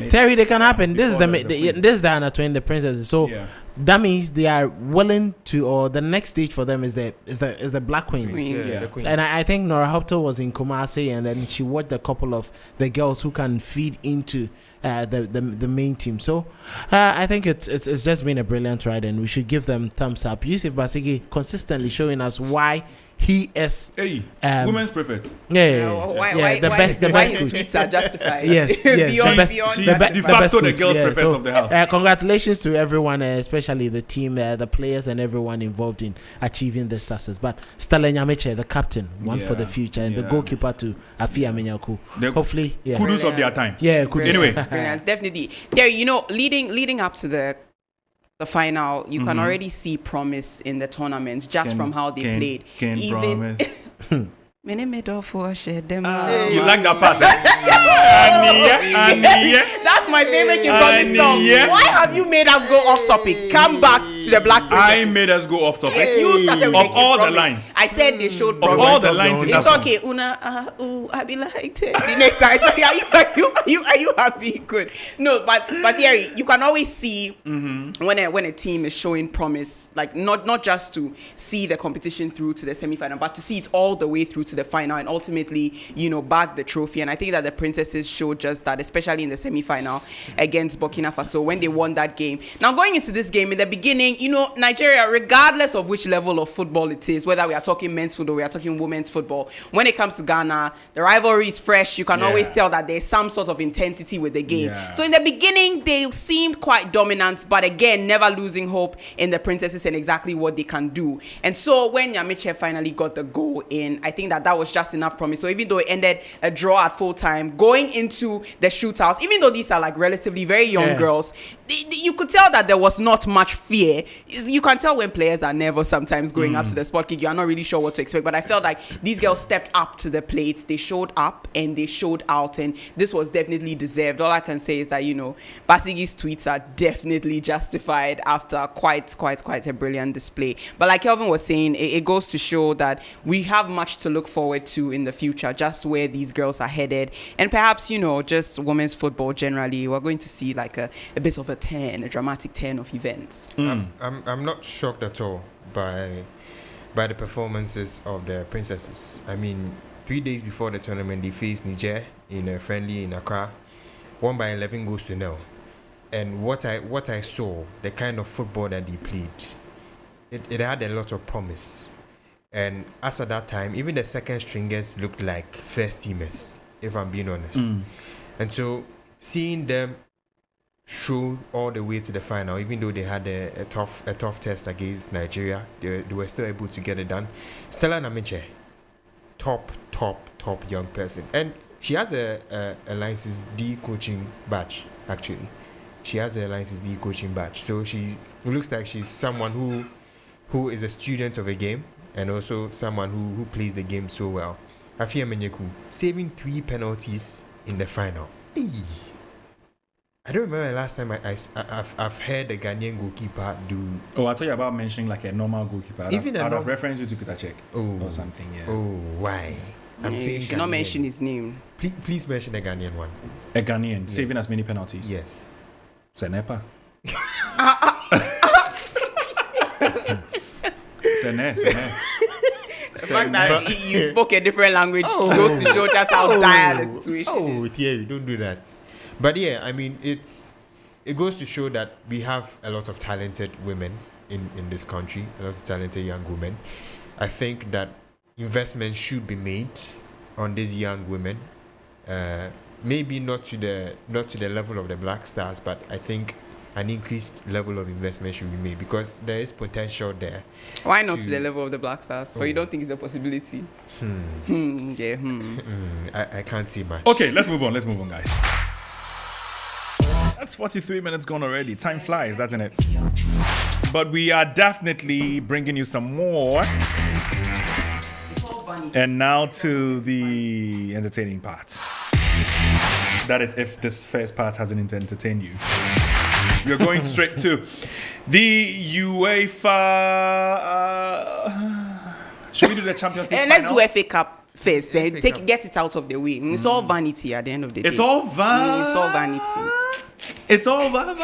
Theory, they can happen. This is the under 20, the princesses. So that means they are willing to, or the next stage for them is the Black Queens. Queens. the Queens. And I think Nora Hopto was in Kumasi, and then she watched a couple of the girls who can feed into the main team. So I think it's just been a brilliant ride, and we should give them thumbs up. Yusuf Basigi consistently showing us why he is women's prefect. Why the best his coach. tweets are justified. Yes, beyond She's justified. de facto the coach. girls prefect So, of the house. congratulations to everyone, especially the team, the players, and everyone involved in achieving this success. But Stella Nyameche, the captain, one for the future, and the goalkeeper to Afia Menyaku. Hopefully, kudos of their time. Yeah, kudos. Anyway. Brilliant, definitely. There, leading up to the final, you can already see promise in the tournaments just from how they played. Promise. You like that part? That's my favorite Promise song. Why have you made us go off topic? Come back to the Black Princess. I made us go off topic. Yes, you started with of all the Promise. lines. I said they showed Of promise. all the lines in that It's song. okay. Una, I be like, the next time. Are you happy? Good. No, but Thierry, you can always see when a team is showing promise, like not just to see the competition through to the semi-final, but to see it all the way through to the final and ultimately, bag the trophy. And I think that the Princesses showed just that, especially in the semi-final against Burkina Faso when they won that game. Now, going into this game, in the beginning, Nigeria, regardless of which level of football it is, whether we are talking men's football, we are talking women's football, when it comes to Ghana, the rivalry is fresh. You can always tell that there's some sort of intensity with the game. Yeah. So in the beginning, they seemed quite dominant, but again, never losing hope in the Princesses and exactly what they can do. And so when Nyamiche finally got the goal in, I think that was just enough promise. So even though it ended a draw at full time, going into the shootouts, even though these are like relatively very young girls, you could tell that there was not much fear. You can tell when players are nervous sometimes going up to the spot kick. You are not really sure what to expect. But I felt like these girls stepped up to the plates. They showed up and they showed out. And this was definitely deserved. All I can say is that, Basigi's tweets are definitely justified after quite a brilliant display. But like Kelvin was saying, it goes to show that we have much to look forward to in the future, just where these girls are headed. And perhaps, just women's football generally, we're going to see like a bit of a dramatic turn of events. I'm not shocked at all by the performances of the Princesses. I mean, 3 days before the tournament, they faced Niger in a friendly in Accra, won by 11 goals to 0. And what I saw, the kind of football that they played, it had a lot of promise. And as at that time, even the second stringers looked like first teamers, if I'm being honest. And so seeing them through all the way to the final, even though they had a tough test against Nigeria, they were still able to get it done. Stella Namiche, top young person, and she has a license D coaching badge. Actually, she has a license D coaching badge, so it looks like she's someone who is a student of a game and also someone who plays the game so well. Afia Menyeku saving 3 penalties in the final. I don't remember the last time I've heard a Ghanaian goalkeeper do. Oh, I thought you were about mentioning like a normal goalkeeper. I'd have referenced you to Peter Cech or something. Yeah. Oh, why? I'm saying should not mention his name. Please mention a Ghanaian one. A Ghanaian saving as many penalties. Yes. Senepa. Sene. The fact that you spoke a different language goes to show just how dire the situation is. Thierry, don't do that. But yeah, I mean, it goes to show that we have a lot of talented women in this country, a lot of talented young women. I think that investment should be made on these young women. Maybe not to the level of the Black Stars, but I think an increased level of investment should be made because there is potential there. Why not to the level of the Black Stars? Or you don't think it's a possibility? I can't see much. Okay, let's move on, guys. That's 43 minutes gone already. Time flies, doesn't it? But we are definitely bringing you some more. And now to the entertaining part. That is, if this first part hasn't entertained you. We're going straight to the UEFA. Should we do the Champions League? Let's final? do FA Cup first. Get it out of the way. It's all vanity at the end of the day. It's all vanity. It's all vanity. It's all vanity.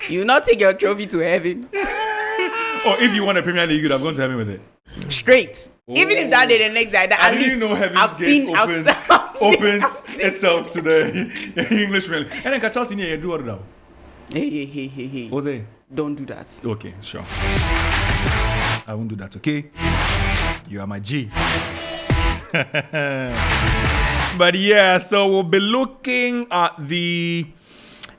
You will not take your trophy to heaven. Or if you won a Premier League, you'd have gone to heaven with it. Straight. Even if that day the next day, I at didn't least know Heaven's I've Gate seen, opens, opens itself to the English Premier League. And then catch in here, do what now? Hey. What's it? Don't do that. Okay, sure. I won't do that, okay? You are my G. But yeah, so we'll be looking at the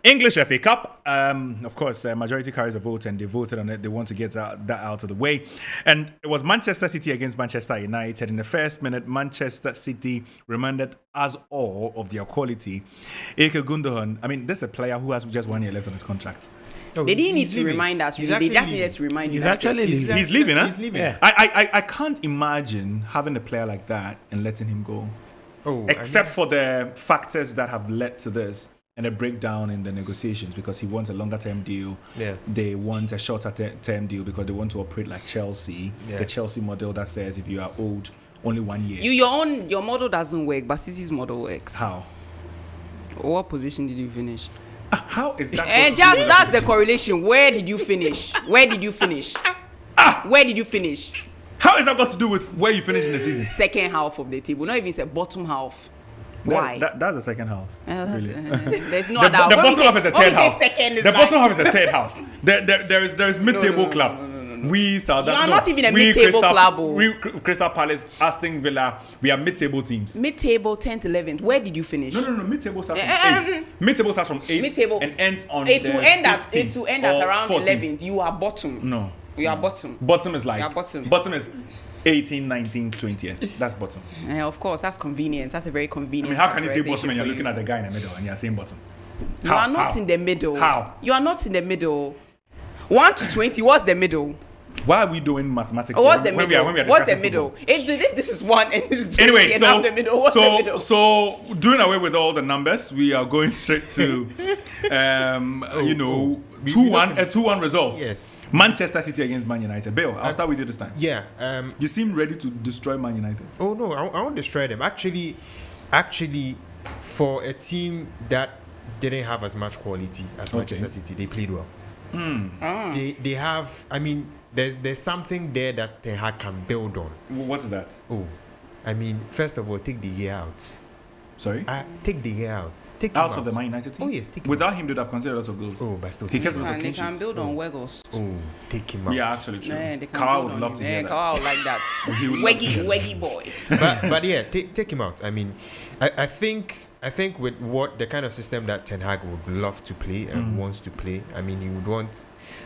English FA Cup. Of course, majority carries a vote, and they voted on it. They want to get that out of the way. And it was Manchester City against Manchester United. In the first minute, Manchester City reminded us all of their quality. Ike Gundogan, I mean, this is a player who has just 1 year left on his contract. They didn't need to remind us. They just needed to remind you. He's actually leaving. He's leaving, huh? He's leaving. Yeah. I can't imagine having a player like that and letting him go. Oh, Except for the factors that have led to this and a breakdown in the negotiations, because he wants a longer term deal. Yeah. They want a shorter term deal because they want to operate like Chelsea. Yeah. The Chelsea model that says if you are old, only 1 year. Your model doesn't work, but City's model works. How? What position did you finish? How is that? And just that's the correlation. Where did you finish? Where did you finish? Where did you finish? How is that got to do with where you finish in the season? Second half of the table, not even say bottom half. Why? That's the second half. Really. There's no The other. bottom half is a when we third say half. second is The like- bottom half is a third half. There is mid-table club. We Southampton. You are not even a mid-table club, oh. We Crystal Palace, Aston Villa. We are mid-table teams. Mid-table, 10th, 11th. Where did you finish? No. Mid-table starts from 8th. Mid-table starts from 8th. Mid-table. And ends on It the will end at 15th it will end at or around 14th. 11th. You are bottom. No. You are bottom. Bottom is like. You are bottom. Bottom is 18, 19, 20th. That's bottom. Of course, that's convenient. That's a very I convenient. mean, how can you say bottom categorization and you're for looking you? at the guy in the middle and you're saying bottom? You How? are not How? in the middle. How? You are not in the middle. 1 to 20. What's the middle? Why are we doing mathematics? What's here the when middle? we are What's the discussing middle? football? If this is 1 and this is 20 Anyway, and I'm the middle, what's the middle? so doing away with all the numbers, we are going straight to, 2-1, a 2-1 result. Yes. Manchester City against Man United. Bill, I'll start with you this time. Yeah. You seem ready to destroy Man United. Oh no, I won't destroy them. Actually, for a team that didn't have as much quality as Manchester City, they played well. They have. I mean, there's something there that Ten Hag can build on. What is that? Oh, I mean, first of all, take the year out. Sorry? Take the year out. Take him Out of the Man United team? Oh yes, take him Without out. him, they'd have considered lots of goals. Oh, but still, He take kept him lots out. of They clean can sheets. build on Weghorst. Oh, take him out. Yeah, actually true. Yeah, they can Kawa build would on love him. to hear that. Kawa would like that. He would love to hear that. Weggy boy. but yeah, take him out. I mean, I think with what the kind of system that Ten Hag would love to play and wants to play, I mean, he would want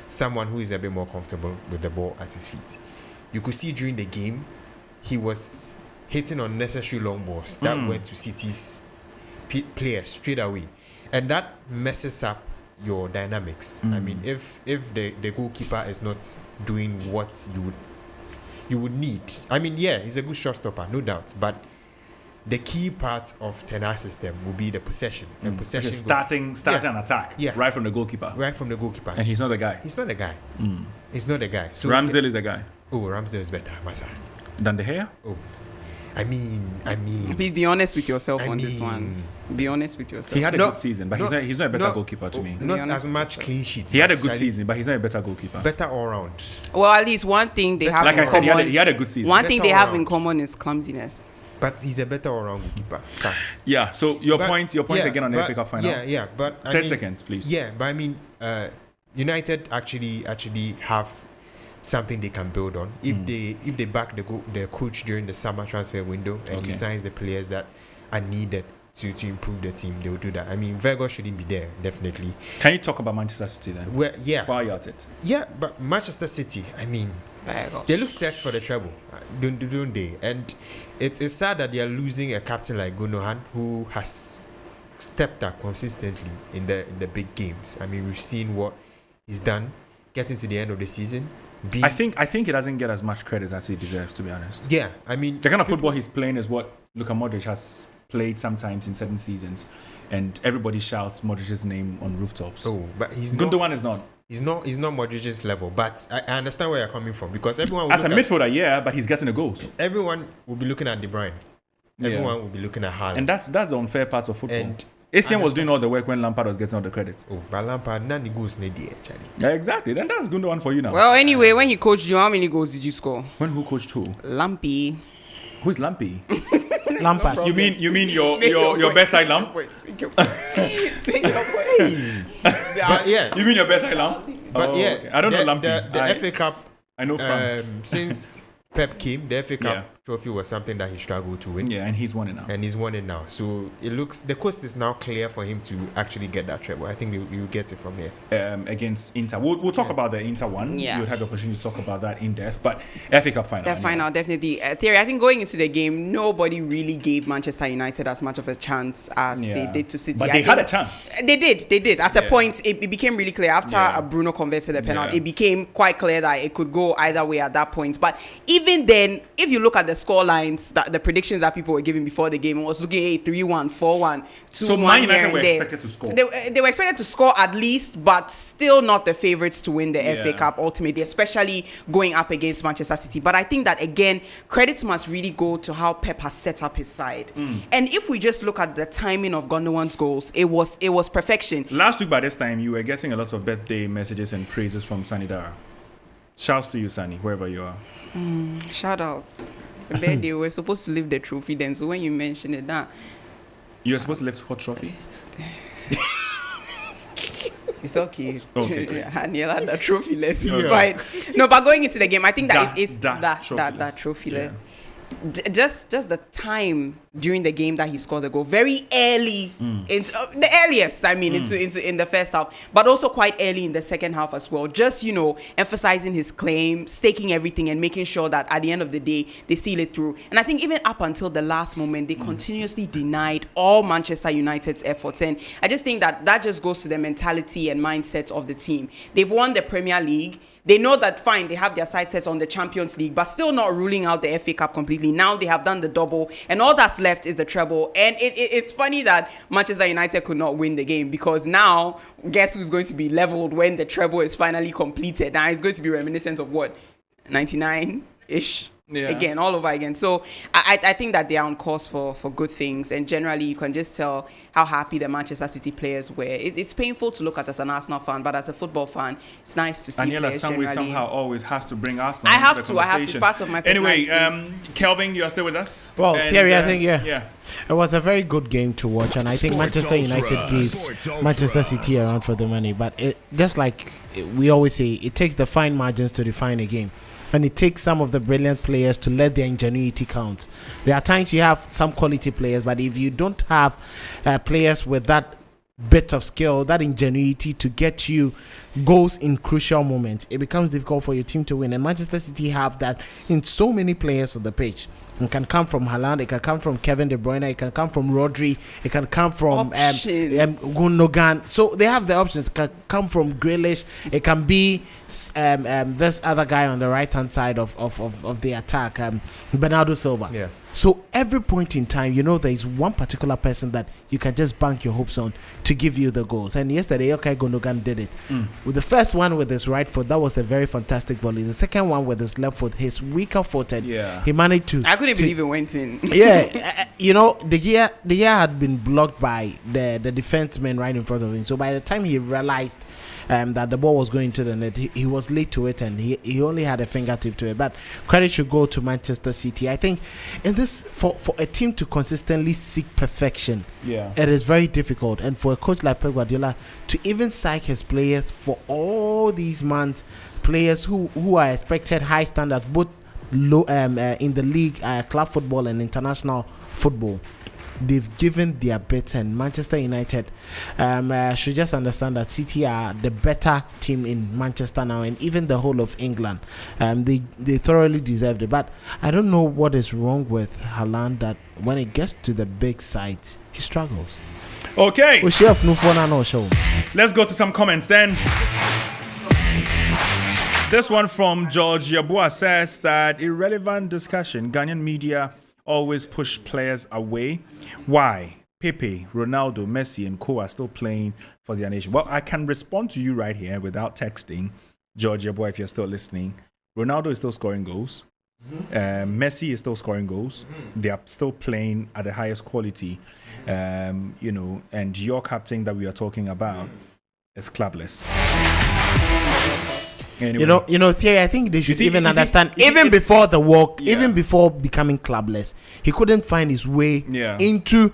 someone who is a bit more comfortable with the ball at his feet. You could see during the game, he was hitting unnecessary long balls that went to City's players straight away, and that messes up your dynamics. I mean, if the goalkeeper is not doing what you would need. I mean, yeah, he's a good shot stopper, no doubt, but the key part of Ten Hag's system will be the possession and possession Starting Yeah. an attack. Yeah. Right from the goalkeeper. right from the goalkeeper. And he's not the guy. He's not the guy. He's not the guy. So Ramsdale is the guy. Oh, Ramsdale is better, Masa. Than De Gea? Oh, I mean. Please be honest with yourself I on this one. mean- Be honest with yourself. He had a No, good season, but no, he's not a better no, goalkeeper to me. Not Be honest as with much yourself. clean sheets. He had a but good actually season, but he's not a better goalkeeper. Better all round. Well, at least one thing they have Like in I said, common. he had a good season. One thing Better they have all in round. common is clumsiness. But he's a better all round goalkeeper. Fact. Yeah, so your But- point yeah, again on the but- FA Cup final. Yeah, but 10 seconds, please. Yeah, but I mean, United actually have something they can build on if they back the coach during the summer transfer window and he signs the players that are needed to improve the team. They will do that. I mean, Weghorst shouldn't be there, definitely. Can you talk about Manchester City then? While you're at it. Yeah, but Manchester City, I mean, they look set for the treble, don't they? And it's sad that they are losing a captain like Gundogan, who has stepped up consistently in the big games. I mean, we've seen what he's done, getting to the end of the season. I think he doesn't get as much credit as he deserves, to be honest. Yeah, I mean, The kind of football he's playing is what Luka Modric has played sometimes in certain seasons, and everybody shouts Modric's name on rooftops. oh, but Gundogan is not. He's not Modric's level, but I understand where you're coming from because everyone will As a look at- midfielder, yeah, but he's getting the goals. everyone will be looking at De Bruyne. Everyone will be looking at Haaland. And that's the unfair part of football. And ACM was doing all the work when Lampard was getting all the credit. Oh, but Lampard, none of goals actually. Yeah, exactly. Then that's good one for you now. Well, anyway, when he coached you, how many goals did you score? When who coached who? Lampy. Who's Lampy? Lampard. You mean your bedside lamp? Make your point. Make your point. But yeah, You mean your bedside lamp? but Oh, yeah, okay. I don't know Lampy. The FA Cup. I know from. Since Pep came, the FA Cup Yeah. trophy was something that he struggled to win. Yeah, and he's won it now. And he's won it now. So it looks, the coast is now clear for him to actually get that treble. I think we will get it from here. Against Inter. We'll talk about the Inter one. Yeah. You'll have the opportunity to talk about that in depth. But FA Cup final. The final, definitely. Theory, I think going into the game, nobody really gave Manchester United as much of a chance as they did to City. But they had a chance. They did. At a Yeah. point, it became really clear. After Bruno converted the penalty, Yeah. it became quite clear that it could go either way at that point. But even then, if you look at the score lines, the predictions that people were giving before the game, it was looking at 3-1, 4-1, 2-1. So Man United here were and there. expected to score. They were expected to score at least, but still not the favorites to win the FA Yeah. Cup ultimately, especially going up against Manchester City. But I think that, again, credits must really go to how Pep has set up his side. And if we just look at the timing of Gundogan's goals, it was perfection. Last week by this time, you were getting a lot of birthday messages and praises from Sani Dara. Shouts to you, Sani, wherever you are. Shout outs. Birthday, we were supposed to leave the trophy then, so when you mention it, that You were supposed to lift what trophy? it's okay. Okay, great. Daniela, the trophy list is Yeah. fine. No, but going into the game, I think that it's that that trophyless. trophy Yeah. list. Just the time during the game that he scored the goal, very early, into, the earliest, I mean, into in the first half, but also quite early in the second half as well. Just, emphasizing his claim, staking everything, and making sure that at the end of the day they seal it through. And I think even up until the last moment, they continuously denied all Manchester United's efforts. And I just think that just goes to the mentality and mindset of the team. They've won the Premier League. They know that, fine, they have their sights set on the Champions League, but still not ruling out the FA Cup completely. Now they have done the double, and all that's left is the treble. And it's funny that Manchester United could not win the game, because now, guess who's going to be leveled when the treble is finally completed? Now it's going to be reminiscent of what? 99-ish? Yeah. Again, all over again. So I think that they are on course for good things, and generally you can just tell how happy the Manchester City players were. It's painful to look at as an Arsenal fan, but as a football fan, it's nice to see Daniela players some way generally. somehow always has to bring Arsenal I into have the to. I have to. It's conversation. part of my Anyway, personality. Kelvin, you are still with us? Well, And, Thierry, I think, yeah. Yeah. It was a very good game to watch, and I think Sports Manchester United Ultras. gives Sports Ultras. Manchester City around for the money. But just like we always say, it takes the fine margins to define a game. And it takes some of the brilliant players to let their ingenuity count. There are times you have some quality players, but if you don't have players with that bit of skill, that ingenuity to get you goals in crucial moments, it becomes difficult for your team to win. And Manchester City have that in so many players on the pitch. It can come from Haaland, it can come from Kevin De Bruyne, it can come from Rodri, it can come from Gundogan. So they have the options. It can come from Grealish, it can be this other guy on the right hand side of the attack, Bernardo Silva. Yeah. So every point in time, there is one particular person that you can just bank your hopes on to give you the goals. And yesterday, Gundogan did it. With the first one with his right foot, that was a very fantastic volley. The second one with his left foot, his weaker footed, he managed to. I couldn't believe it went in. Yeah, the year had been blocked by the defenseman right in front of him. So by the time he realized that the ball was going to the net, he was late to it, and he only had a fingertip to it. But credit should go to Manchester City. I think in this, for a team to consistently seek perfection, it is very difficult. And for a coach like Pep Guardiola to even psych his players for all these months, players who are expected high standards, both low in the league, club football and international football, they've given their bits. And Manchester United should just understand that City are the better team in Manchester now, and even the whole of England. They thoroughly deserved it. But I don't know what is wrong with Haaland, that when it gets to the big sides, he struggles. Okay. Let's go to some comments then. This one from George Yabua says that irrelevant discussion. Ghanaian media always push players away. Why? Pepe, Ronaldo, Messi, and co are still playing for their nation. Well, I can respond to you right here without texting. George Yabua, if you're still listening. Ronaldo is still scoring goals. Messi is still scoring goals. They are still playing at the highest quality. And your captain that we are talking about is clubless. Anyway. Thierry, I think they should understand. Before the walk, even before becoming clubless, he couldn't find his way into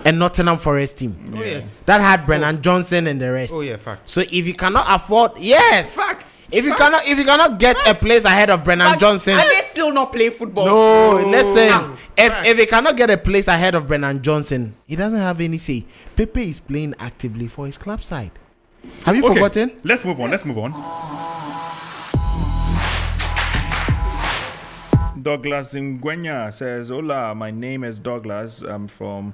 a Nottingham Forest team. Oh yes, that had Brennan Johnson and the rest. Oh yeah, facts. So if you cannot afford, facts. If you cannot get a place ahead of Brennan Johnson, are they still not playing football? No, listen. If he cannot get a place ahead of Brennan Johnson, he doesn't have any say. Pepe is playing actively for his club side. Have you forgotten? Let's move on. Douglas Ngwenya says, "Hola, my name is Douglas. I'm from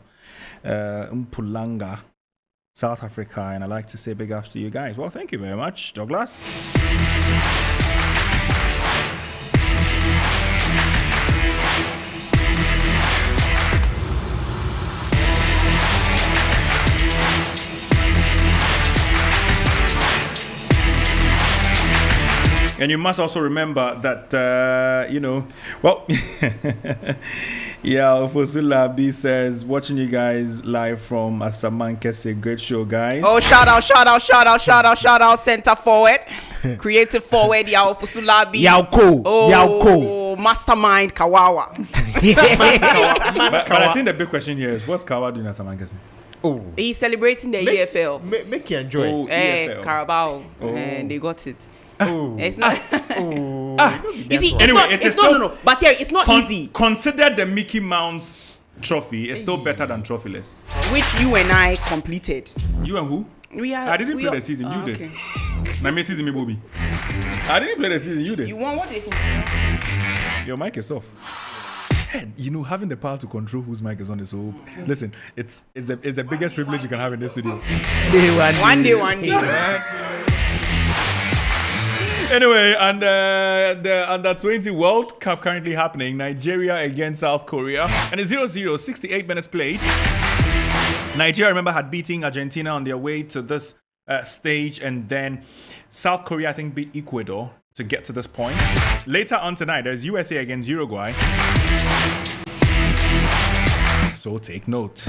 Mpulanga, South Africa, and I'd like to say big ups to you guys." Well, thank you very much, Douglas. And you must also remember that, Fosula B says, watching you guys live from Asamankese. Great show, guys. Oh, shout out, center forward, creative forward, Yao Fosula B. Yauko. Mastermind Kawawa. But I think the big question here is, what's Kawawa doing at Asamankese? Oh, He's celebrating the EFL. Make you enjoy. EFL. Carabao. And they got it. Oh, It's not. you see, Anyway, it's no. But yeah, it's not easy. Consider the Mickey Mouse trophy. It's still better than trophyless. Which you and I completed. You and who? I didn't play the season. You did. Now me season me Bobby. I didn't play the season. You did. You won what they think? Your mic is off. Having the power to control whose mic is on is so. Listen, it's the biggest privilege you can have in this studio. One day. Anyway, and the Under-20 World Cup currently happening. Nigeria against South Korea. And it's 0-0, 68 minutes played. Nigeria, remember, had beating Argentina on their way to this stage. And then South Korea, I think, beat Ecuador to get to this point. Later on tonight, there's USA against Uruguay. So take note.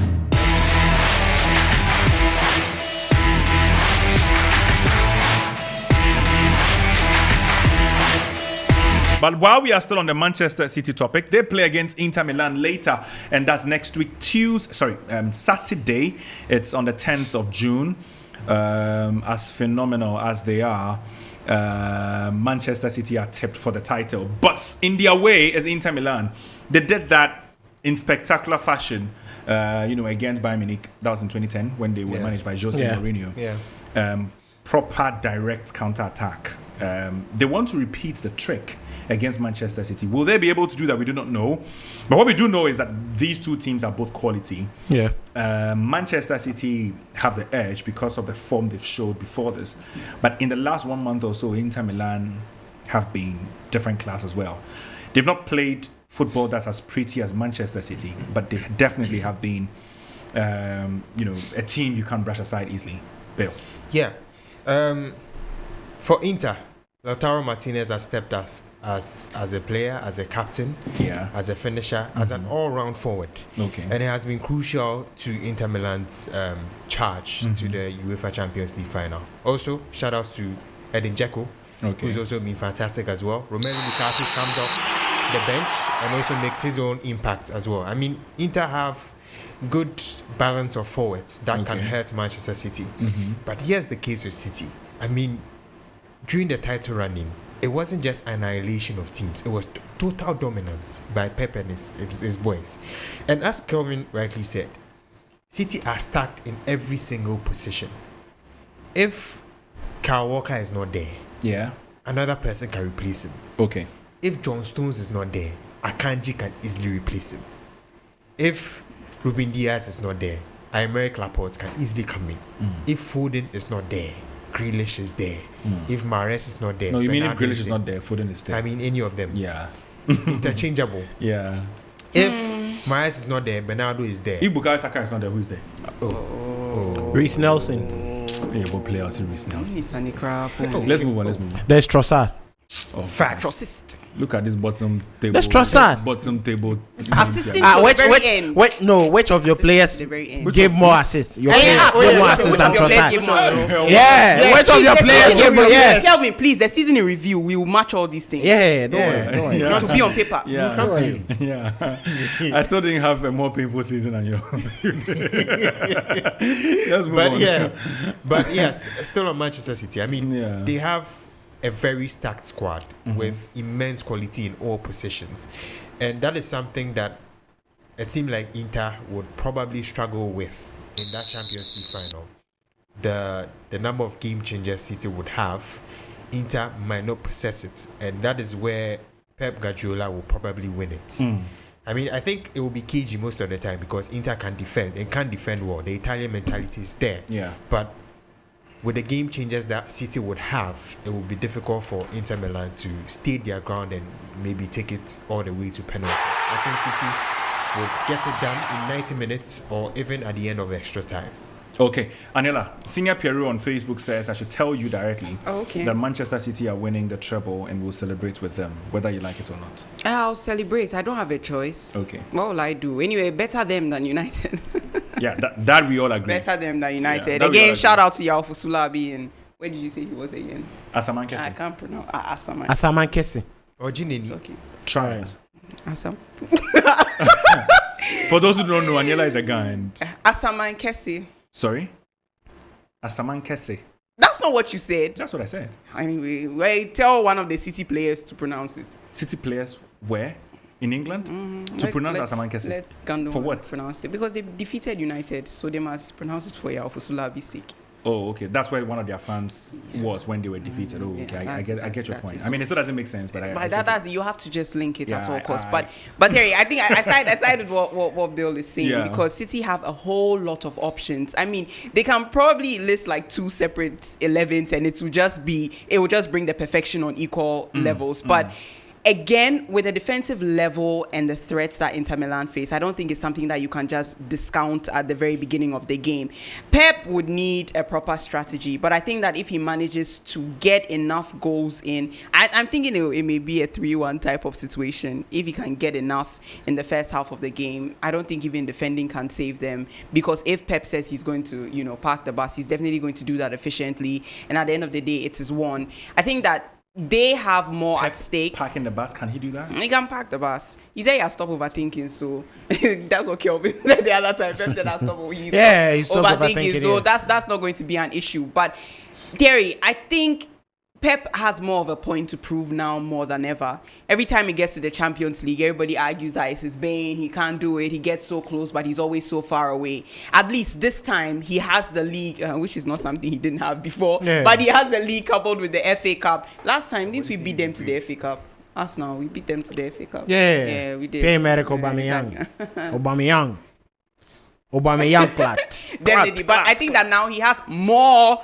But while we are still on the Manchester City topic, they play against Inter Milan later, and that's next week, Saturday. It's on the 10th of June. As phenomenal as they are, Manchester City are tipped for the title. But in their way is Inter Milan. They did that in spectacular fashion, against Bayern Munich. That was in 2010 when they were managed by Jose Mourinho. Yeah. Proper direct counter-attack. They want to repeat the trick against Manchester City. Will they be able to do that? We do not know. But what we do know is that these two teams are both quality. Yeah. Manchester City have the edge because of the form they've showed before this. But in the last 1 month or so, Inter Milan have been different class as well. They've not played football that's as pretty as Manchester City, but they definitely have been, a team you can't brush aside easily. Bill. Yeah. For Inter, Lautaro Martinez has stepped up as a player, as a captain, as a finisher, as an all-round forward. Okay. And it has been crucial to Inter Milan's charge to the UEFA Champions League final. Also, shout-outs to Edin Dzeko, who's also been fantastic as well. Romelu Lukaku comes off the bench and also makes his own impact as well. I mean, Inter have good balance of forwards that can hurt Manchester City. But here's the case with City. I mean, during the title running, it wasn't just annihilation of teams. It was total dominance by Pep and his boys. And as Kelvin rightly said, City are stacked in every single position. If Kyle Walker is not there, another person can replace him. Okay. If John Stones is not there, Akanji can easily replace him. If Ruben Diaz is not there, Aymeric Laporte can easily come in. If Foden is not there, Grealish is there. If Mahrez is not there, no, you mean if Grealish is not there, Foden is there. I mean any of them. Yeah. Interchangeable. Yeah. If Mahrez is not there, Bernardo is there. If Bukayo Saka is not there, who is there? Reece Nelson. Yeah, what player is Reece Nelson? Let's move on. There's Trossard. Facts. Trossard. Look at this bottom table. That's Trossard. Bottom table. Assisting to the very end. Which of your players to the very end. gave more assists? Your Yeah, players gave more which assists of than your players gave Trossard. more? Yeah, which of your players gave more? Yes. Kelvin, please, the season in review, we will match all these things. Yeah, don't worry. Yeah. To be on paper. Yeah. Come to you. Yeah. I still didn't have a more painful season than you. Let's move on. But yes, still on Manchester City. I mean, Yeah. they have a very stacked squad with immense quality in all positions, and that is something that a team like Inter would probably struggle with in that Champions League final. The number of game changers City would have, Inter might not possess it, and that is where Pep Guardiola will probably win it. I mean, I think it will be cagey most of the time because Inter can defend and can defend well. The Italian mentality is there. Yeah. But with the game changes that City would have, it will be difficult for Inter Milan to stay their ground and maybe take it all the way to penalties. I think City would get it done in 90 minutes or even at the end of extra time. Okay, Anila, Senior Pierrot on Facebook says I should tell you directly that Manchester City are winning the treble and we'll celebrate with them, whether you like it or not. I'll celebrate. I don't have a choice. Okay. What will I do? Anyway, better them than United. Yeah, that we all agree. Better them than United. that we all Again, agree. shout out to Yao Fusulabi and where did you say he was again? Asaman I Kese, can't pronounce. Asaman. Asaman Kese. Or It's Ginini. okay. try it. Asam. For those who don't know, Anila is a guy and... Asaman Kesi. Sorry? Asaman Kese. That's not what you said. That's what I said. Anyway, wait, tell one of the City players to pronounce it. City players where? In England? To pronounce Asaman Kese. Let's Gando For what? pronounce it because they defeated United, so they must pronounce it for Yao Fusulabi's sake. Oh, okay. That's where one of their fans was when they were defeated. Oh, Yeah, okay. I that's- get your that's point. it. I mean, it still doesn't make sense, but But that's you have to just link it at Yeah, all costs. I- But Terry, I think I sided what Bill is saying Yeah. because City have a whole lot of options. I mean, they can probably list like 2 separate 11s, and it will just bring the perfection on equal levels. But again, with the defensive level and the threats that Inter Milan face, I don't think it's something that you can just discount at the very beginning of the game. Pep would need a proper strategy, but I think that if he manages to get enough goals in, I'm thinking it may be a 3-1 type of situation. If he can get enough in the first half of the game, I don't think even defending can save them, because if Pep says he's going to, park the bus, he's definitely going to do that efficiently. And at the end of the day, it is won. I think that they have more at stake. Parking the bus, can he do that? He can park the bus. He said he has stopped overthinking, so that's what Kelvin said the other time. Pep said he stopped overthinking, so that's not going to be an issue. But Terry, I think Pep has more of a point to prove now more than ever. Every time he gets to the Champions League, everybody argues that it's his bane, he can't do it, he gets so close, but he's always so far away. At least this time, he has the league, which is not something he didn't have before, but he has the league coupled with the FA Cup. Last time, didn't we beat them to the FA Cup? Us now, we beat them to the FA Cup. Yeah, we did. Pierre-Emerick Aubameyang. Aubameyang clat. Definitely, but I think that now he has more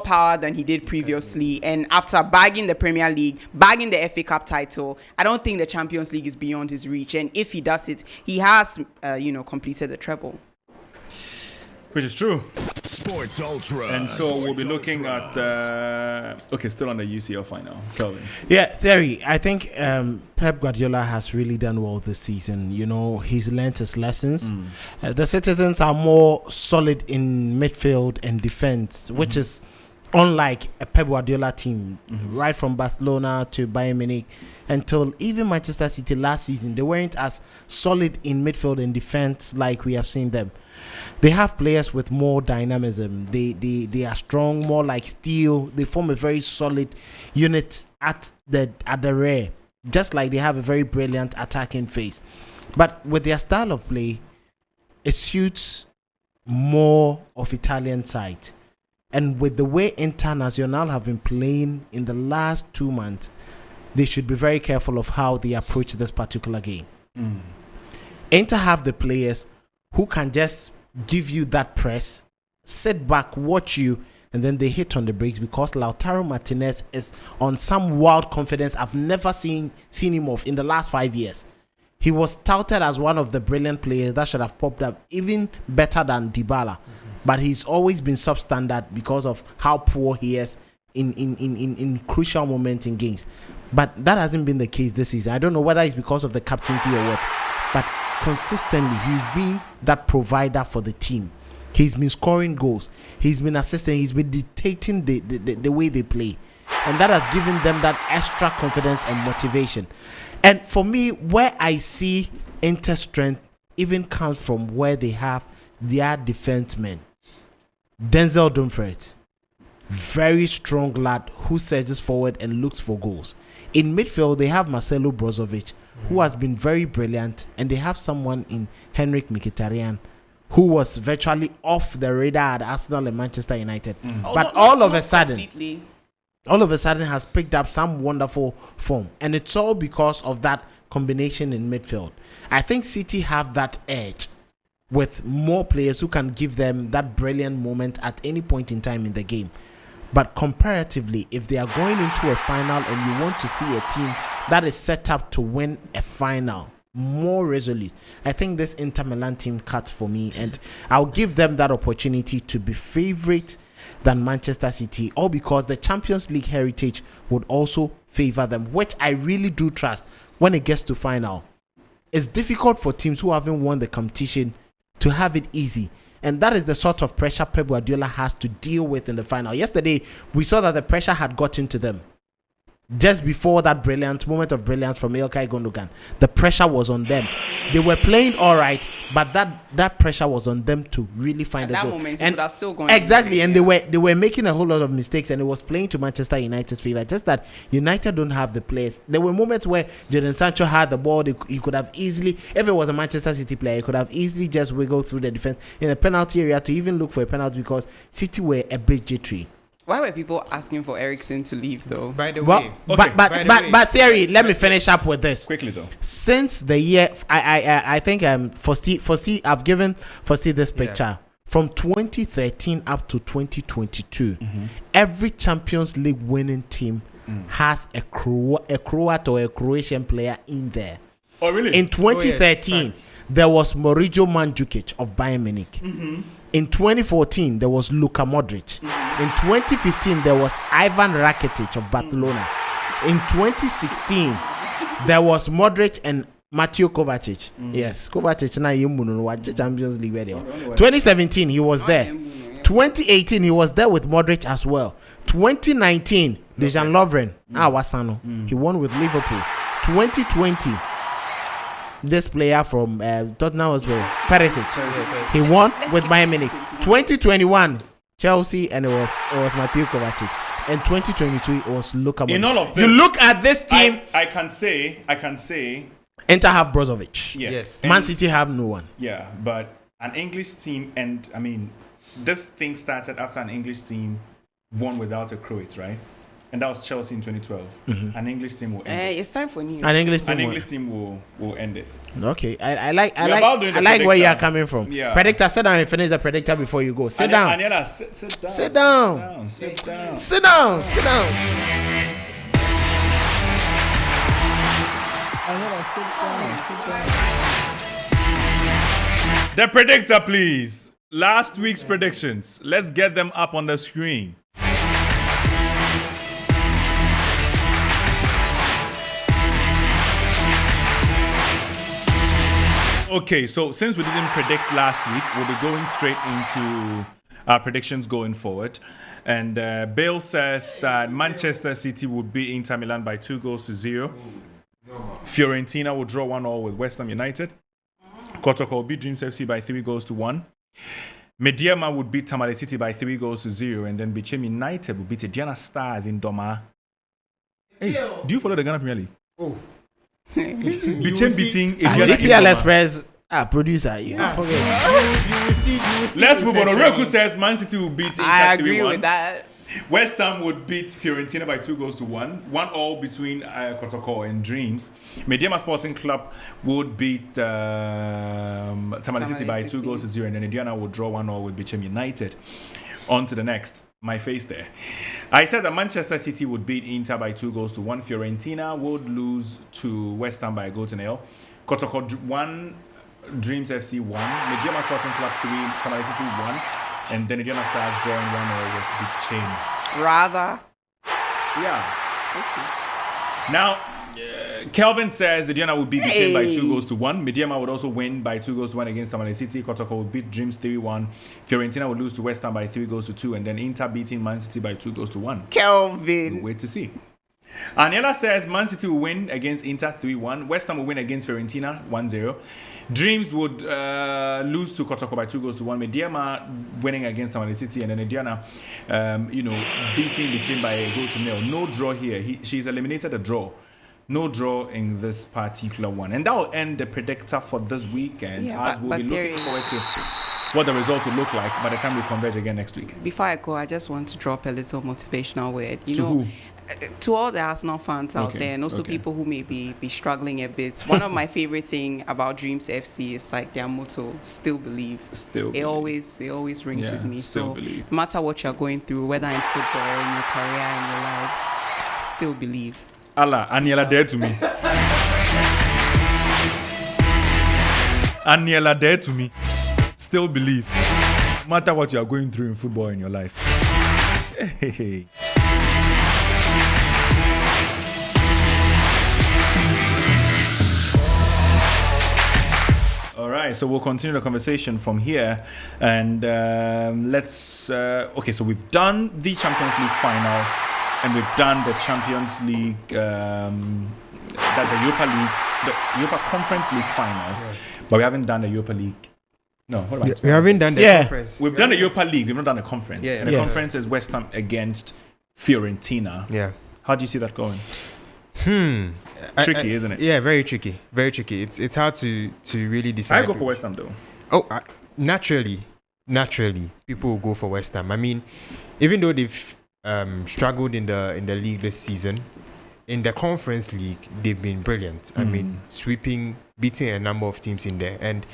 power than he did previously. And after bagging the Premier League, bagging the FA Cup title, I don't think the Champions League is beyond his reach. And if he does it, he has, completed the treble. Which is true. Sports Ultra. And so we'll be looking at still on the UCL final. Kelvin. Yeah, Theory. I think Pep Guardiola has really done well this season. He's learnt his lessons. The citizens are more solid in midfield and defense, which is unlike a Pep Guardiola team, right from Barcelona to Bayern Munich until even Manchester City last season. They weren't as solid in midfield and defense like we have seen them. They have players with more dynamism. They are strong, more like steel. They form a very solid unit at the rear, just like they have a very brilliant attacking phase. But with their style of play, it suits more of Italian side. And with the way Internacional have been playing in the last 2 months, they should be very careful of how they approach this particular game. Inter have the players who can just give you that press, sit back, watch you, and then they hit on the brakes, because Lautaro Martinez is on some wild confidence I've never seen him of in the last 5 years. He was touted as one of the brilliant players that should have popped up, even better than Dybala. But he's always been substandard because of how poor he is in crucial moments in games. But that hasn't been the case this season. I don't know whether it's because of the captaincy or what, but consistently he's been that provider for the team. He's been scoring goals. He's been assisting. He's been dictating the way they play. And that has given them that extra confidence and motivation. And for me, where I see Inter strength even comes from where they have their defensemen. Denzel Dumfries, very strong lad who surges forward and looks for goals. In midfield, they have Marcelo Brozovic, who has been very brilliant. And they have someone in Henrik Mkhitaryan, who was virtually off the radar at Arsenal and Manchester United. But all of a sudden has picked up some wonderful form. And it's all because of that combination in midfield. I think City have that edge with more players who can give them that brilliant moment at any point in time in the game. But comparatively, if they are going into a final and you want to see a team that is set up to win a final, more resolute, I think this Inter Milan team cuts for me, and I'll give them that opportunity to be favorite than Manchester City, all because the Champions League heritage would also favor them, which I really do trust when it gets to final. It's difficult for teams who haven't won the competition to have it easy. And that is the sort of pressure Pep Guardiola has to deal with in the final. Yesterday, we saw that the pressure had gotten to them. Just before that brilliant moment of brilliance from Ilkay Gundogan, the pressure was on them. They were playing all right, but that pressure was on them to really find at a goal. That moment, and could have still gone exactly, away, and yeah. they were making a whole lot of mistakes, and it was playing to Manchester United's favor. Just that United don't have the players. There were moments where Jadon Sancho had the ball. He could have easily, if it was a Manchester City player, he could have easily just wiggled through the defense in the penalty area to even look for a penalty, because City were a bit jittery. Why were people asking for Eriksen to leave though? By the Well, way, but theory. Let me finish up with this. Quickly though. Since the year, I think foresee I've given foresee this picture from 2013 up to 2022. Every Champions League winning team has a Croat or a Croatian player in there. Oh really? In 2013, there was Mauricio Mandzukic of Bayern Munich. In 2014, there was Luka Modric. In 2015, there was Ivan Rakitic of Barcelona. In 2016, there was Modric and Mateo Kovacic. Yes, Kovacic na Champions League video. 2017, he was there. 2018, he was there with Modric as well. 2019, Dejan Lovren, Wasano, he won with Liverpool. 2020, this player from Tottenham was Perisic. He won with Bayern Munich. 2021, Chelsea, and it was Mateo Kovacic. And 2022, it was Luka Modric. In all of this, you look at this team. I can say, Inter have Brozovic. yes. Man City have no one. Yeah, but an English team, and I mean, this thing started after an English team won without a Croat, right? And that was Chelsea in 2012. An English team will end it. It's time for news. An English team. An English team will end it. Okay, I like about doing the where you predictor. are coming from. Yeah. Predictor, sit down and finish the predictor before you go. Sit down. Aniela, sit down. Sit down. Sit down. Sit down. Sit down. Aniela, sit down. The predictor, please. Last week's predictions. Let's get them up on the screen. Okay, so since we didn't predict last week, we'll be going straight into our predictions going forward. And Bale says that Manchester City will beat Inter Milan by 2-0. Fiorentina will draw 1-1 with West Ham United. Kotoko will beat Dreams FC by 3-1. Mediama would beat Tamale City by 3-0. And then Bichem United will beat Diana Stars in Doma. Hey, do you follow the Ghana Premier League? Oh. Bichem beating GPL Express producer. You forget. you will see. Let's move on. Oreku says Man City will beat Inter 3-1. I agree with that. West Ham would beat Fiorentina by 2-1. 1-1 between Kotoko and Dreams. Mediama Sporting Club would beat Tamale City by 2-0. And then Indiana would draw 1-1 with Bichem United. On to the next. My face there. I said that Manchester City would beat Inter by 2-1. Fiorentina would lose to West Ham by a 0-0. Kotoko 1, Dreams FC 1, Mediama Sporting Club 3, Tamale City 1, and then Indiana Stars drawing 1-0 with Big Chain. Rather Yeah. Okay. Now, Kelvin says Indiana would beat Bichim by 2-1. Mediama would also win by 2-1 against Tamale City. Kotoko would beat Dreams 3-1. Fiorentina would lose to West Ham by 3-2. And then Inter beating Man City by 2-1. Kelvin. We'll wait to see. Aniela says Man City will win against Inter 3-1. West Ham will win against Fiorentina 1-0. Dreams would lose to Kotoko by 2-1. Mediama winning against Tamale City, and then Indiana, beating Bichim by 1-0. No draw here. She's eliminated a draw. No draw in this particular one. And that will end the predictor for this week. And we'll be looking forward to what the results will look like by the time we converge again next week. Before I go, I just want to drop a little motivational word. Who? To all the Arsenal fans out there, and also people who may be struggling a bit. One of my favorite thing about Dreams FC is like their motto: "Still believe." It always rings with me. So believe. no matter what you're going through, whether in football or in your career, in your lives, still believe. Allah, Aniela dead to me. Aniela dead to me. Still believe. No matter what you are going through in football in your life. Hey. All right, so we'll continue the conversation from here, and so we've done the Champions League final, and we've done the Champions League, that's the Europa Conference League final, but we haven't done the Europa League. No, what about we haven't done the conference. We've done the Europa League, we've not done the conference. Yeah, and the conference is West Ham against Fiorentina. Yeah. How do you see that going? Tricky, isn't it? Yeah, very tricky. Very tricky. It's hard to really decide. I go for West Ham though. Oh, naturally, people will go for West Ham. I mean, even though they've struggled in the league this season, in the Conference League they've been brilliant. I mean, beating a number of teams in there. And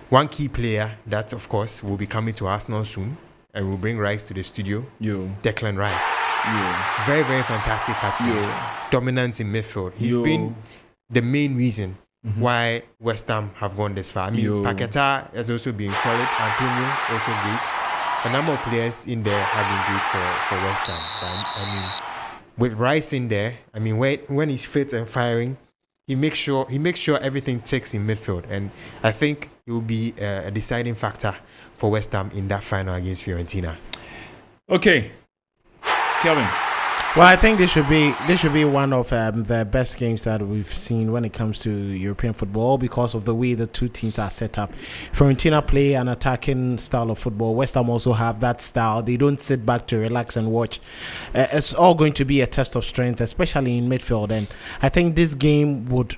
one key player that, of course, will be coming to Arsenal soon, and will bring Rice to the studio. Declan Rice. Very, very fantastic captain. Dominant in midfield. He's been the main reason why West Ham have gone this far. I mean, Paqueta has also been solid. Antonio also great. A number of players in there have been great for West Ham. I mean, with Rice in there, I mean, when he's fit and firing, he makes sure everything ticks in midfield, and I think it will be a deciding factor for West Ham in that final against Fiorentina. Okay, Kelvin. Well, I think this should be one of the best games that we've seen when it comes to European football, because of the way the two teams are set up. Fiorentina play an attacking style of football. West Ham also have that style. They don't sit back to relax and watch. It's all going to be a test of strength, especially in midfield. And I think this game would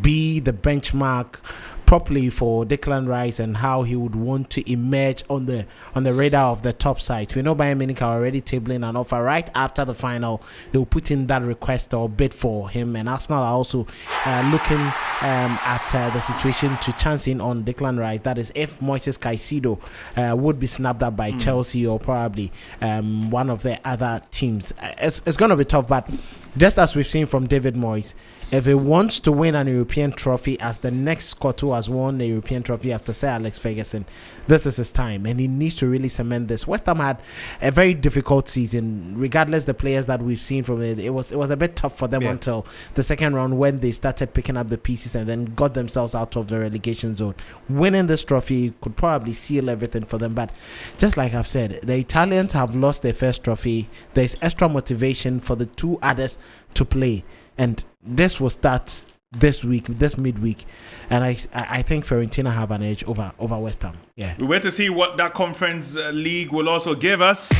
be the benchmark properly for Declan Rice and how he would want to emerge on the radar of the top side. We know Bayern Munich are already tabling an offer right after the final. They will put in that request or bid for him, and Arsenal are also looking at the situation to chance in on Declan Rice. That is, if Moises Caicedo would be snapped up by Chelsea or probably one of the other teams. It's going to be tough, but just as we've seen from David Moyes, if he wants to win an European trophy as the next Scot who has won the European trophy after Sir Alex Ferguson, this is his time, and he needs to really cement this. West Ham had a very difficult season, regardless the players that we've seen from it. It was a bit tough for them until the second round, when they started picking up the pieces and then got themselves out of the relegation zone. Winning this trophy could probably seal everything for them, but just like I've said, the Italians have lost their first trophy. There's extra motivation for the two others to play, and this will start this week, this midweek, and I think Fiorentina have an edge over West Ham. Yeah, we wait to see what that conference league will also give us.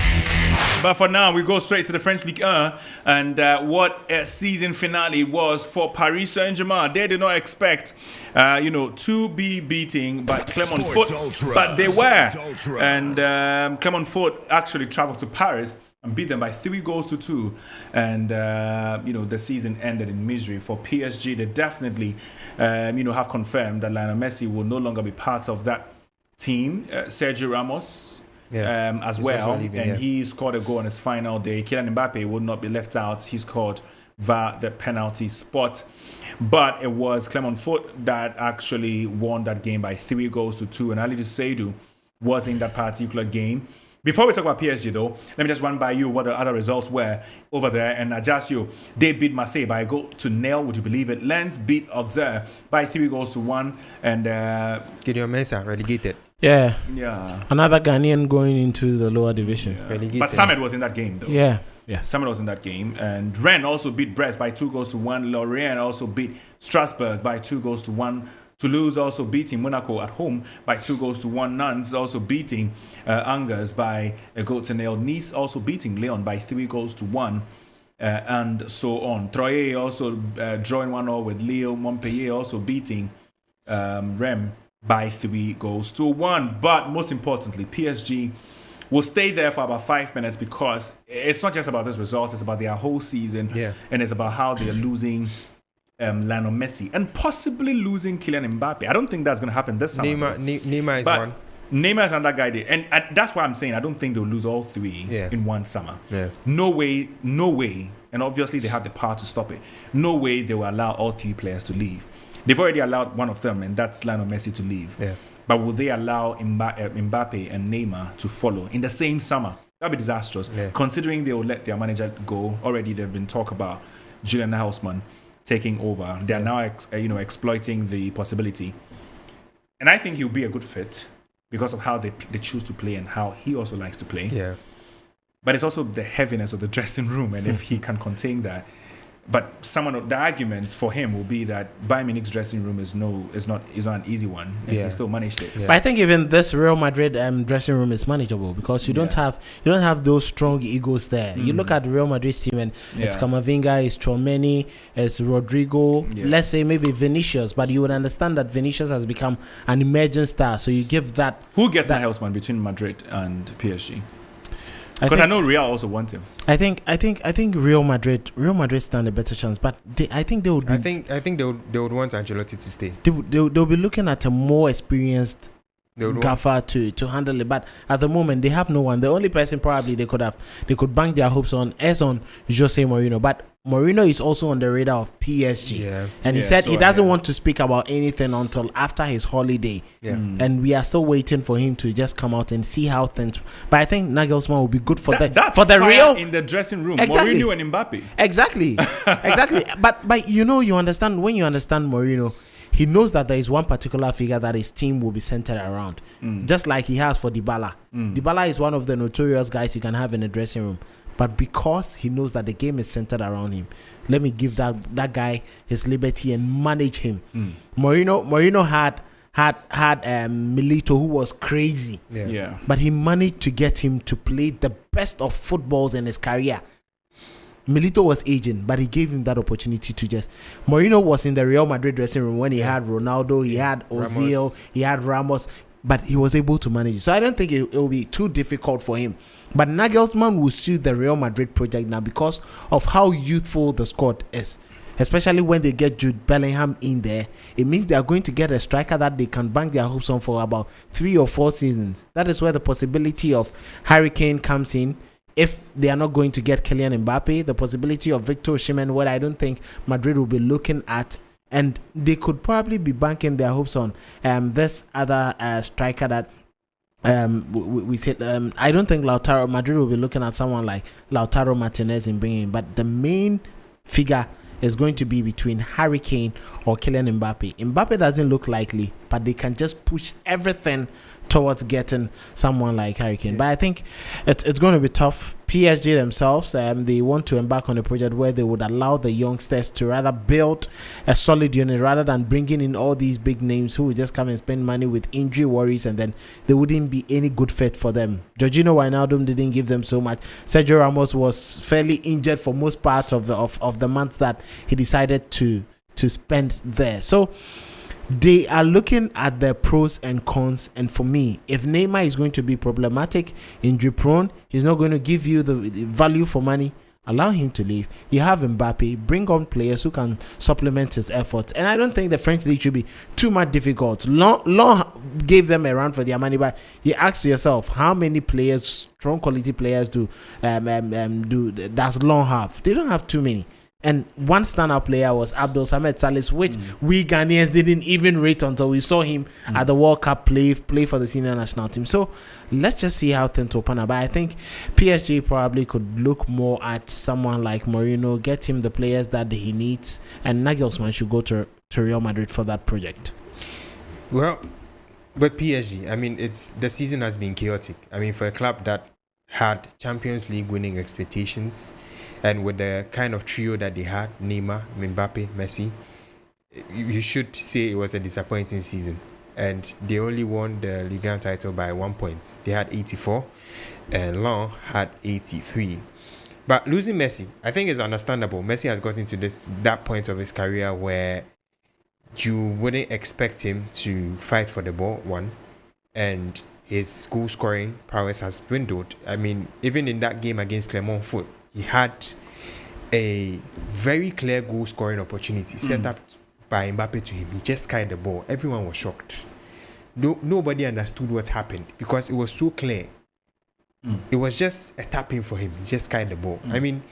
But for now, we go straight to the French Ligue 1, and what a season finale was for Paris Saint-Germain. They did not expect, to be beating by Clermont Foot, but they were. And Clermont Foot actually traveled to Paris and beat them by 3-2, and the season ended in misery for PSG. They definitely have confirmed that Lionel Messi will no longer be part of that team. Sergio Ramos as well, leaving, he scored a goal on his final day. Kylian Mbappe would not be left out. He scored via the penalty spot, but it was Clermont Foot that actually won that game by 3-2, and Aliou Seydou was in that particular game. Before we talk about PSG, though, let me just run by you what the other results were over there. And Ajaccio, they beat Marseille by a goal to nil. Would you believe it? Lens beat Auxerre by 3-1. And Gideon Mensah relegated. Yeah. yeah, Another Ghanaian going into the lower division. Relegated. but Samet was in that game, though. Yeah. Samet was in that game. And Rennes also beat Brest by 2-1. Lorient also beat Strasbourg by 2-1. Toulouse also beating Monaco at home by 2-1. Nantes also beating Angers by a goal to nil. Nice also beating Lyon by 3-1. And so on. Troyes also drawing 1-0 with Lille. Montpellier also beating Rennes by 3-1. But most importantly, PSG will stay there for about 5 minutes because it's not just about this result, it's about their whole season. Yeah. And it's about how they're losing Lionel Messi and possibly losing Kylian Mbappe. I don't think that's going to happen this summer. Neymar is But one. Neymar is another guy there. And that's why I'm saying I don't think they'll lose all three in one summer. Yeah. No way. And obviously they have the power to stop it. No way they will allow all three players to leave. They've already allowed one of them, and that's Lionel Messi, to leave. Yeah. But will they allow Mbappe and Neymar to follow in the same summer? That'd be disastrous. Yeah. Considering they will let their manager go. Already there've been talk about Julian Nagelsmann taking over. They are now exploiting the possibility. And I think he'll be a good fit because of how they choose to play and how he also likes to play. Yeah. But it's also the heaviness of the dressing room, and if he can contain that. But the argument for him will be that Bayern Munich's dressing room is not an easy one, and he still managed it. Yeah. But I think even this Real Madrid dressing room is manageable because you don't have those strong egos there. You look at the Real Madrid team and it's Camavinga, it's Tchouaméni, it's Rodrigo. Yeah. Let's say maybe Vinicius, but you would understand that Vinicius has become an emerging star. So you give that. Who gets Nagelsmann between Madrid and PSG? I Because I think, know Real also want him. I think Real Madrid stand a better chance, but I think they would. I think they would want Ancelotti to stay. They'll be looking at a more experienced They would want, gaffer to handle it, but at the moment they have no one. The only person probably they could bank their hopes on is on Jose Mourinho, but Mourinho is also on the radar of PSG. Yeah. And he Yeah, said so, he doesn't yeah. want to speak about anything until after his holiday. Yeah. And we are still waiting for him to just come out and see how things. But I think Nagelsmann will be good for That's for the fire real. in the dressing room. Exactly. Mourinho and Mbappe. Exactly. But you understand when you understand Mourinho, he knows that there is one particular figure that his team will be centered around, just like he has for Dybala. Dybala is one of the notorious guys you can have in the dressing room. But because he knows that the game is centered around him, let me give that guy his liberty and manage him. Mourinho had Milito, who was crazy, Yeah. but he managed to get him to play the best of footballs in his career. Milito was aging, but he gave him that opportunity to just. Mourinho was in the Real Madrid dressing room when he had Ronaldo, he had Ozil, Ramos. he had Ramos, but he was able to manage it. So I don't think it will be too difficult for him. But Nagelsmann will suit the Real Madrid project now because of how youthful the squad is. Especially when they get Jude Bellingham in there, it means they are going to get a striker that they can bank their hopes on for about 3 or 4 seasons. That is where the possibility of Harry Kane comes in. If they are not going to get Kylian Mbappe, the possibility of Victor Osimhen, what I don't think Madrid will be looking at, and they could probably be banking their hopes on this other striker that we said. I don't think Madrid will be looking at someone like Lautaro Martinez in bringing, but the main figure is going to be between Harry Kane or Kylian Mbappe. Mbappe doesn't look likely, but they can just push everything towards getting someone like Harry Kane. But I think it's going to be tough. PSG themselves, they want to embark on a project where they would allow the youngsters to rather build a solid unit rather than bringing in all these big names who would just come and spend money with injury worries, and then there wouldn't be any good fit for them. Jorginho Wijnaldum didn't give them so much. Sergio Ramos was fairly injured for most parts of the months that he decided to spend there. So they are looking at the pros and cons, and for me, if Neymar is going to be problematic, injury prone, he's not going to give you the value for money, allow him to leave. You have Mbappe, bring on players who can supplement his efforts, and I don't think the French league should be too much difficult. Long gave them a run for their money, but you ask yourself, how many players, strong quality players, does Long have? They don't have too many. And one standout player was Abdul Samed Salis, which we Ghanaians didn't even rate until we saw him at the World Cup play for the senior national team. So let's just see how things open up. But I think PSG probably could look more at someone like Mourinho, get him the players that he needs, and Nagelsmann should go to Real Madrid for that project. Well, but PSG, I mean, the season has been chaotic. I mean, for a club that had Champions League winning expectations, and with the kind of trio that they had, Neymar, Mbappe, Messi, you should say it was a disappointing season. And they only won the Ligue 1 title by 1 point. They had 84, and Lens had 83. But losing Messi, I think is understandable. Messi has gotten to that point of his career where you wouldn't expect him to fight for the ball, one, and his goal scoring prowess has dwindled. I mean, even in that game against Clermont Foot, he had a very clear goal scoring opportunity set up by Mbappe to him. He just skied the ball. Everyone was shocked. Nobody understood what happened because it was so clear. It was just a tapping for him. He just skied the ball. I mean,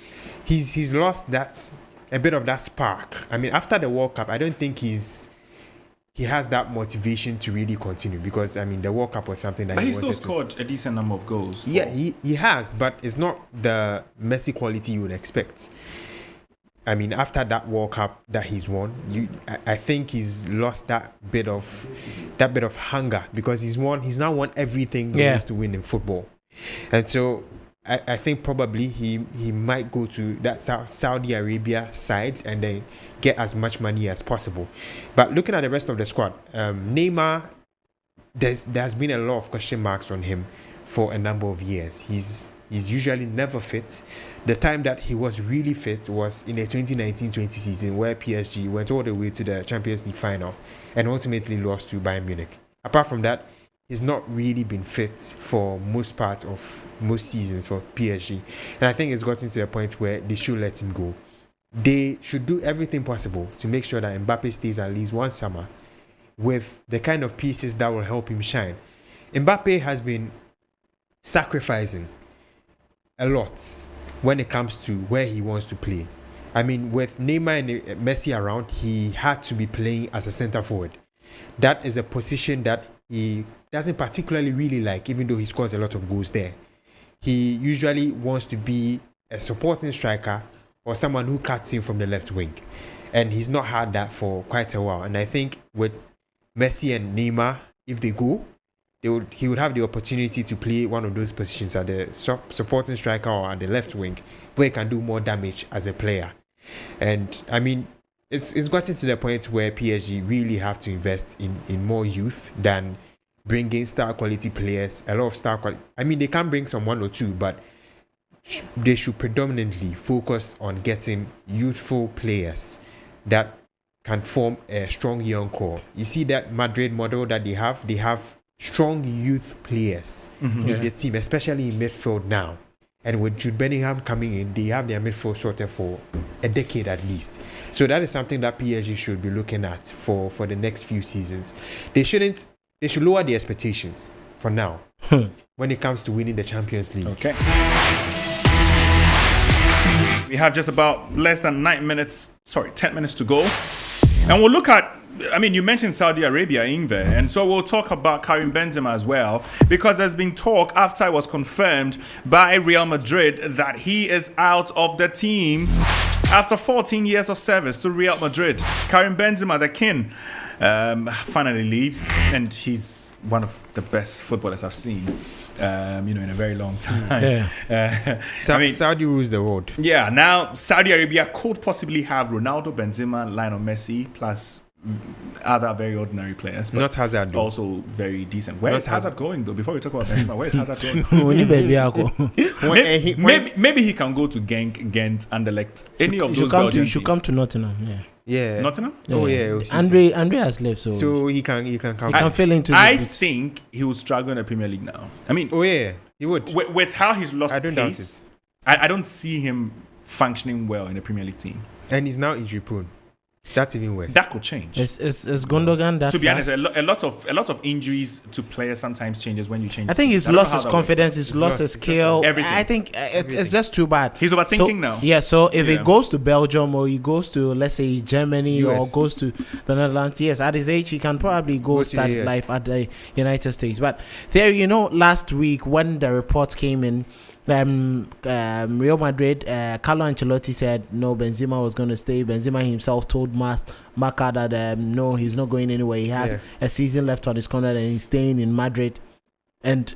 he's lost a bit of that spark. I mean, after the World Cup, I don't think he has that motivation to really continue because, I mean, the World Cup was something that but he he still wanted scored a decent number of goals. Yeah, he has, but it's not the Messi quality you would expect. I mean, after that World Cup that he's won, I think he's lost that bit of hunger because he's now won everything he needs to win in football, and so I think probably he might go to that Saudi Arabia side and then get as much money as possible. But looking at the rest of the squad, Neymar, there's been a lot of question marks on him for a number of years. He's usually never fit. The time that he was really fit was in the 2019-20 season where PSG went all the way to the Champions League final and ultimately lost to Bayern Munich. Apart from that, he's not really been fit for most parts of most seasons for PSG. And I think it's gotten to a point where they should let him go. They should do everything possible to make sure that Mbappe stays at least one summer with the kind of pieces that will help him shine. Mbappe has been sacrificing a lot when it comes to where he wants to play. I mean, with Neymar and Messi around, he had to be playing as a center forward. That is a position that he doesn't particularly really like, even though he scores a lot of goals there. He usually wants to be a supporting striker or someone who cuts in from the left wing. And he's not had that for quite a while. And I think with Messi and Neymar, if they go, he would have the opportunity to play one of those positions at the supporting striker or at the left wing, where he can do more damage as a player. And I mean, it's gotten to the point where PSG really have to invest in more youth than bringing star quality players. A lot of star quality. I mean, they can bring some one or two, but they should predominantly focus on getting youthful players that can form a strong young core. You see that Madrid model that they have strong youth players in the team, especially in midfield now. And with Jude Bellingham coming in, they have their midfield sorted for a decade at least. So that is something that PSG should be looking at for the next few seasons. They should lower the expectations for now when it comes to winning the Champions League. Okay. We have just about less than 10 minutes to go. And we'll look at, I mean, you mentioned Saudi Arabia, Ingve, and so we'll talk about Karim Benzema as well, because there's been talk after it was confirmed by Real Madrid that he is out of the team after 14 years of service to Real Madrid. Karim Benzema, the king, finally leaves, and he's one of the best footballers I've seen. In a very long time. Saudi rules the world. Yeah, now Saudi Arabia could possibly have Ronaldo, Benzema, Lionel Messi, plus other very ordinary players. But not Hazard, though. Also very decent. Where is Hazard going, though? Before we talk about Benzema, where is Hazard going? maybe he can go to Genk, Ghent, Anderlecht. Any of those Belgian teams. He should come to Nottingham, Yeah. Nottingham? Yeah. Oh yeah. Andre has left, so he can come. He can fill into. I think he will struggle in the Premier League now. I mean, oh yeah, he would. With how he's lost I don't doubt pace, I don't see him functioning well in the Premier League team. And he's now injury prone. That's even worse. That could change. Is Gundogan that To be fast? honest, a lot of injuries to players sometimes changes when you change. I think he's I don't know lost how his that confidence. works. He's lost his skill. Everything. I think it's just too bad. He's overthinking So- now. Yeah. So if Yeah. he goes to Belgium or he goes to, let's say, Germany US. or goes to the Netherlands, yes, at his age he can probably go Goes to start the US. life at the United States. But there, last week when the reports came in, Real Madrid, Carlo Ancelotti said no, Benzema was going to stay. Benzema himself told Marca that no, he's not going anywhere. He has a season left on his contract and he's staying in Madrid. And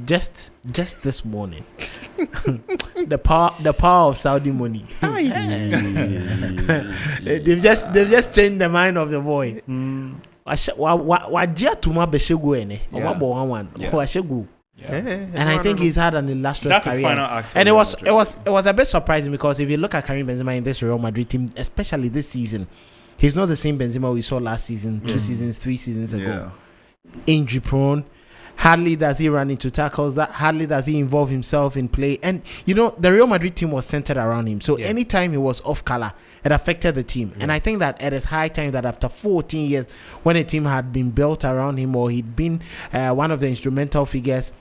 just this morning, the power of Saudi money. they've just changed the mind of the boy. And I think he's had an illustrious That's his career. final act for And it Real was Madrid. a bit surprising because if you look at Karim Benzema in this Real Madrid team, especially this season, he's not the same Benzema we saw last season, 2 seasons, 3 seasons ago. Injury prone. Hardly does he run into tackles. Hardly does he involve himself in play. And the Real Madrid team was centered around him. So anytime he was off color, it affected the team. And I think that it is high time that after 14 years, when a team had been built around him or he'd been one of the instrumental figures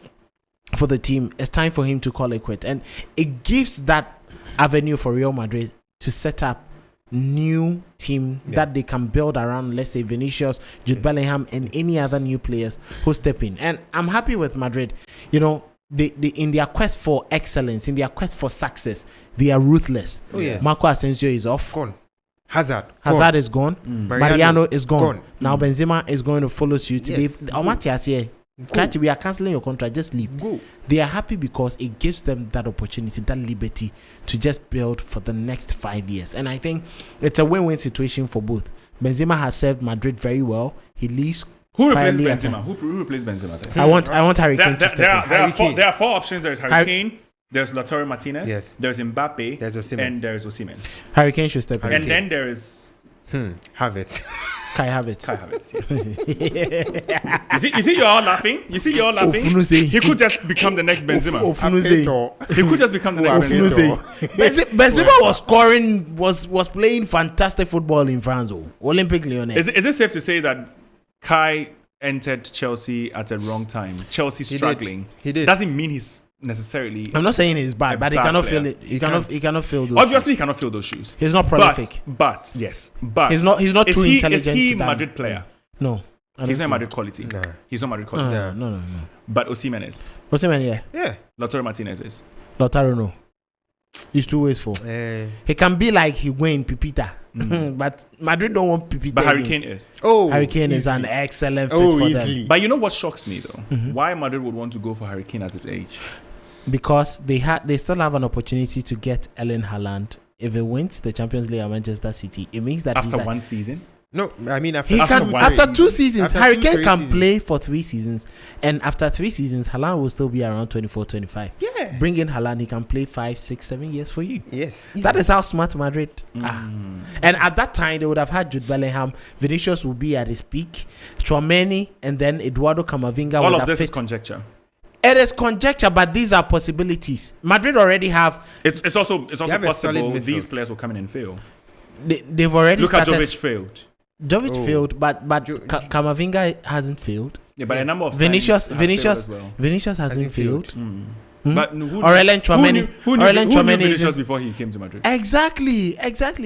for the team, it's time for him to call it quit. And it gives that avenue for Real Madrid to set up new team that they can build around, let's say Vinicius, Jude Bellingham, and any other new players who step in. And I'm happy with Madrid. They in their quest for excellence, in their quest for success, they are ruthless. Oh, yes. Marco Asensio is off. Gone. Hazard Is gone. Mariano is gone. Now Benzema is going to follow suit. Yes. We are cancelling your contract. Just leave. Go. They are happy because it gives them that opportunity, that liberty to just build for the next 5 years. And I think it's a win-win situation for both. Benzema has served Madrid very well. He leaves. Who replaced quietly at Benzema? Who replaced Benzema? Then? I want Harry Kane to step in. There are 4 options. There's Harry Kane. There's Lautaro Martinez. Yes. There's Mbappe. There's Osimhen. And there's Osimhen. Harry Kane should step in. And then there is Have it. Kai Havertz. Kai Havertz. Yes. you see, you're all laughing. Ofunuse. He could just become the next Benzema. Ofunuse. He could just become the next Benzema. Benzema was scoring, was playing fantastic football in France. Olympique Lyonnais. Is it safe to say that Kai entered Chelsea at a wrong time? Chelsea struggling. He did. Doesn't mean he's necessarily. I'm not saying he's bad, but he bad cannot player. fill it. He cannot fill those. Obviously, shoes. he cannot fill those shoes. He's not prolific. But yes, but He's not is too he, intelligent. Is he to that. Madrid player? No, I He's don't not see. Madrid quality. Nah. He's not Madrid quality. No. But Osimhen is. Osimhen, yeah. Yeah. Lautaro Martinez is. Lautaro, no. He's too wasteful. He can be like Higuain, Pipita, but Madrid don't want Pipita. But Harry again. Kane is. Harry Kane is an excellent fit for them But you know what shocks me though? Why Madrid would want to go for Harry Kane at his age? because they still have an opportunity to get Erling Haaland. If he wins the Champions League at Manchester City, it means that After he's one season? No, I mean he can one after season. 2 seasons. After Harry 2, Kane 3 can seasons. play for 3 seasons, and after 3 seasons, Haaland will still be around 24, 25. Yeah. Bring in Haaland, he can play 5, 6, 7 years for you. Yes. That is how smart Madrid are. And at that time, they would have had Jude Bellingham. Vinicius will be at his peak. Chouameni and then Eduardo Camavinga. All would of have this fit. is conjecture. It is conjecture, but these are possibilities. Madrid already have. It's also have a solid possible midfield. these players will come in and fail. They've already Look at started. Jovic failed. Jovic failed, but Camavinga hasn't failed. Yeah, but a number of Vinicius signings have failed as well. hasn't failed. But who Aurelien Tchouameni. who knew Tchouameni Vinicius isn't- before he came to Madrid? Exactly.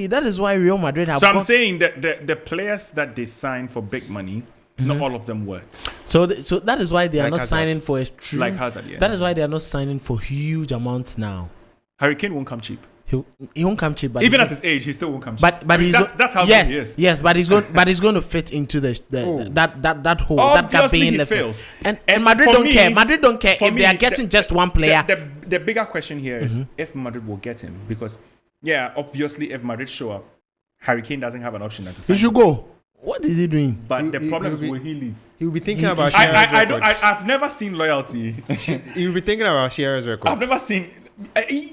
That is why Real Madrid have. So I'm gone- saying that the players that they sign for big money, not all of them work. So that is why they are Like not Hazard. signing for extreme. Like Hazard, yeah. That is why they are not signing for huge amounts now. Harry Kane won't come cheap. He won't come cheap, but Even he's at his age, he still won't come cheap. But I mean, he's that's how yes, good he is. Yes, but he's going to fit into that hole, that gap Obviously, being he left. fails. And And Madrid for don't me- care. Madrid don't care for if me, they are getting just one player. The bigger question here is if Madrid will get him, because obviously if Madrid show up, Harry Kane doesn't have an option at the He same. should go. What is he doing? But the problem is, he'll be- will he leave? He'll be thinking about Shearer's record. I've never seen loyalty. He'll be thinking about Shearer's record. I've never seen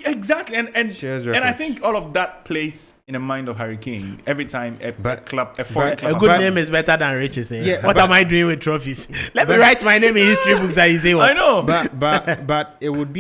exactly, and Shares I record. think all of that plays in the mind of Harry Kane every time a But- foreign but- club. A good But- name is better than riches. Eh? Yeah, What but- am I doing with trophies? Let me write my name in history books and you say what? I know. But it would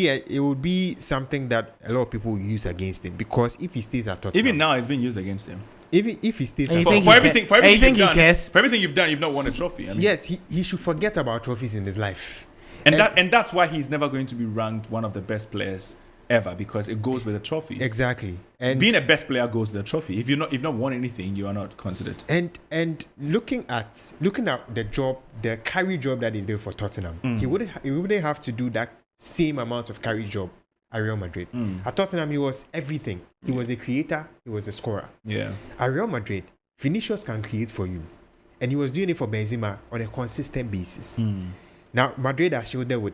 be something that a lot of people will use against him, because if he stays at Tottenham, Even now, it's being used against him. if he stays And you at think For he everything, ca- for and you everything think you've he done, cares? for everything you've done, you've not won a trophy. I mean, yes, he should forget about trophies in his life. and that's why he's never going to be ranked one of the best players ever, because it goes with the trophies. Exactly. And Being a best player goes with the trophy. If you've not won anything, you are not considered. and looking at the carry job that he did for Tottenham, he wouldn't have to do that same amount of carry job at Real Madrid. At Tottenham, he was everything. He was a creator. He was a scorer. Yeah. At Real Madrid, Vinicius can create for you, and he was doing it for Benzema on a consistent basis. Now Madrid are shielded with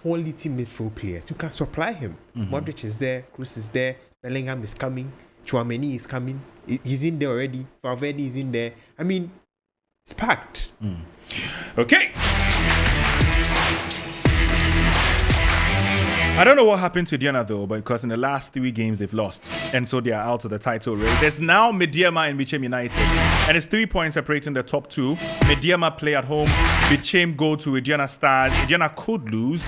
quality midfield players who can supply him. Modric is there, Kroos is there, Bellingham is coming, Chouameni is coming. He's in there already. Valverde is in there. I mean, it's packed. Okay. I don't know what happened to Diana though, because in the last 3 games they've lost, and so they are out of the title race. There's now Mediama and Bicham United, and it's 3 points separating the top 2. Mediama play at home, Bicham go to Indiana Stars. Indiana could lose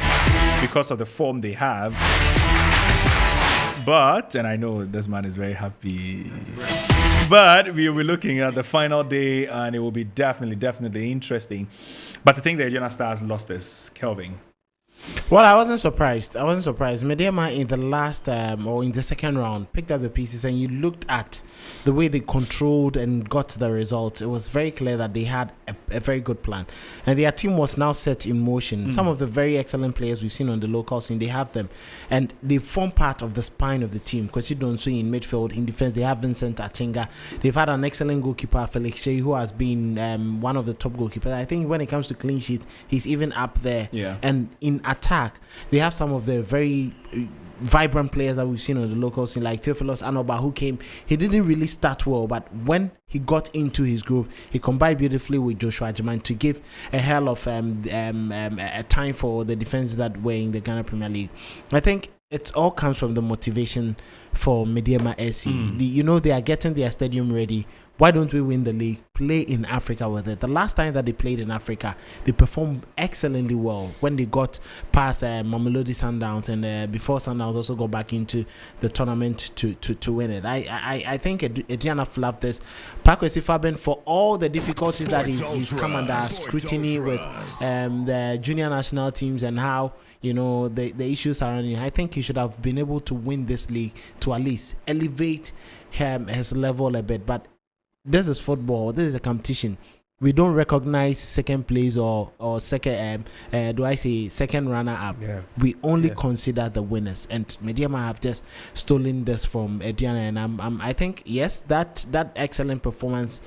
because of the form they have, but, and I know this man is very happy, but we will be looking at the final day, and it will be definitely interesting. But to think that Indiana Stars lost this, Kelvin. Well, I wasn't surprised. Mediama in the last or in the second round picked up the pieces, and you looked at the way they controlled and got the results. It was very clear that they had a very good plan, and their team was now set in motion. Some of the very excellent players we've seen on the local scene, they have them, and they form part of the spine of the team. Because you don't see in midfield, in defense, they have Vincent Atinga. They've had an excellent goalkeeper, Felix Shea, who has been one of the top goalkeepers. I think when it comes to clean sheets, he's even up there. Yeah. And in attack, they have some of the very vibrant players that we've seen on the local scene, like Theophilus Anoba, who came. He didn't really start well, but when he got into his groove, he combined beautifully with Joshua Ajiman to give a hell of a time for the defenses that were in the Ghana Premier League. I think it all comes from the motivation for Mediama SC. They are getting their stadium ready. Why don't we win the league? Play in Africa with it. The last time that they played in Africa, they performed excellently well when they got past Mamelodi Sundowns, and before Sundowns also got back into the tournament to win it. I think Adriana fluffed this. Pakwesi Fabian, for all the difficulties that he's come under scrutiny with the junior national teams and how the issues surrounding him, I think he should have been able to win this league to at least elevate his level a bit. But this is football. This is a competition. We don't recognize second place or second second runner up. Yeah. We only consider the winners. And Mediama have just stolen this from Ediana. And I think yes, that excellent performance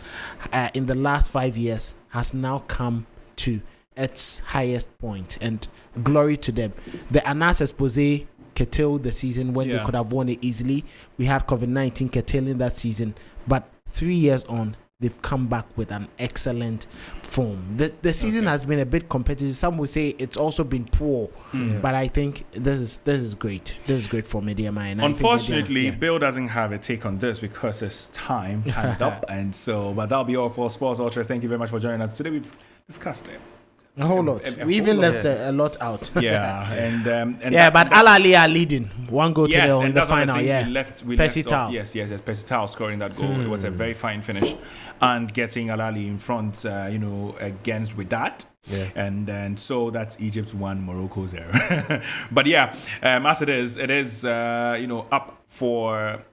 in the last 5 years has now come to its highest point. And glory to them. The Anas Expose curtailed the season when they could have won it easily. We had COVID-19 curtailing that season, but 3 years on, they've come back with an excellent form. The season has been a bit competitive. Some would say it's also been poor, but I think this is great. This is great for Mediama. And unfortunately, Bill doesn't have a take on this because it's time is up, and so. But that'll be all for Sports Ultras. Thank you very much for joining us today. We've discussed it. A whole lot. We even left a lot out. Yeah, and but Al Ahly are leading 1 goal to the in the final. We left off. Yes. Percy Tau scoring that goal. It was a very fine finish, and getting Al Ahly in front, against with that. Yeah. And so that's Egypt's 1, Morocco 0. But as it is up for.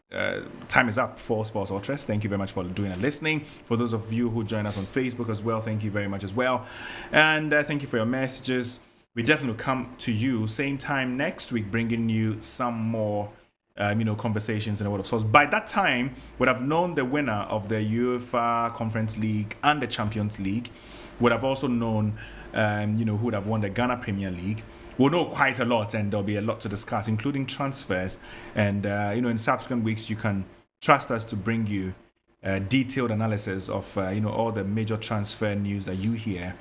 Time is up for Sports Ultras. Thank you very much for doing and listening. For those of you who join us on Facebook as well, thank you very much as well. And thank you for your messages. We definitely come to you same time next week, bringing you some more conversations in the world of sports. By that time, would have known the winner of the UEFA Conference League and the Champions League. Would have also known who would have won the Ghana Premier League. We'll know quite a lot, and there'll be a lot to discuss, including transfers. And, in subsequent weeks, you can trust us to bring you detailed analysis of, all the major transfer news that you hear.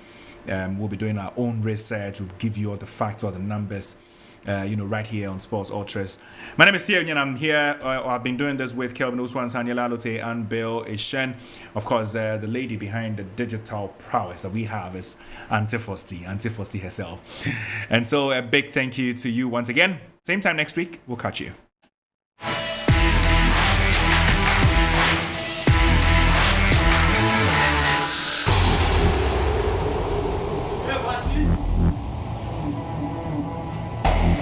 We'll be doing our own research. We'll give you all the facts, all the numbers, right here on Sports Ultras. My name is Theo, and I'm here. I've been doing this with Kelvin Uswan, Sanya Lalote, and Bill Ishen. Of course, the lady behind the digital prowess that we have is Auntie Fosti herself. And so a big thank you to you once again. Same time next week. We'll catch you.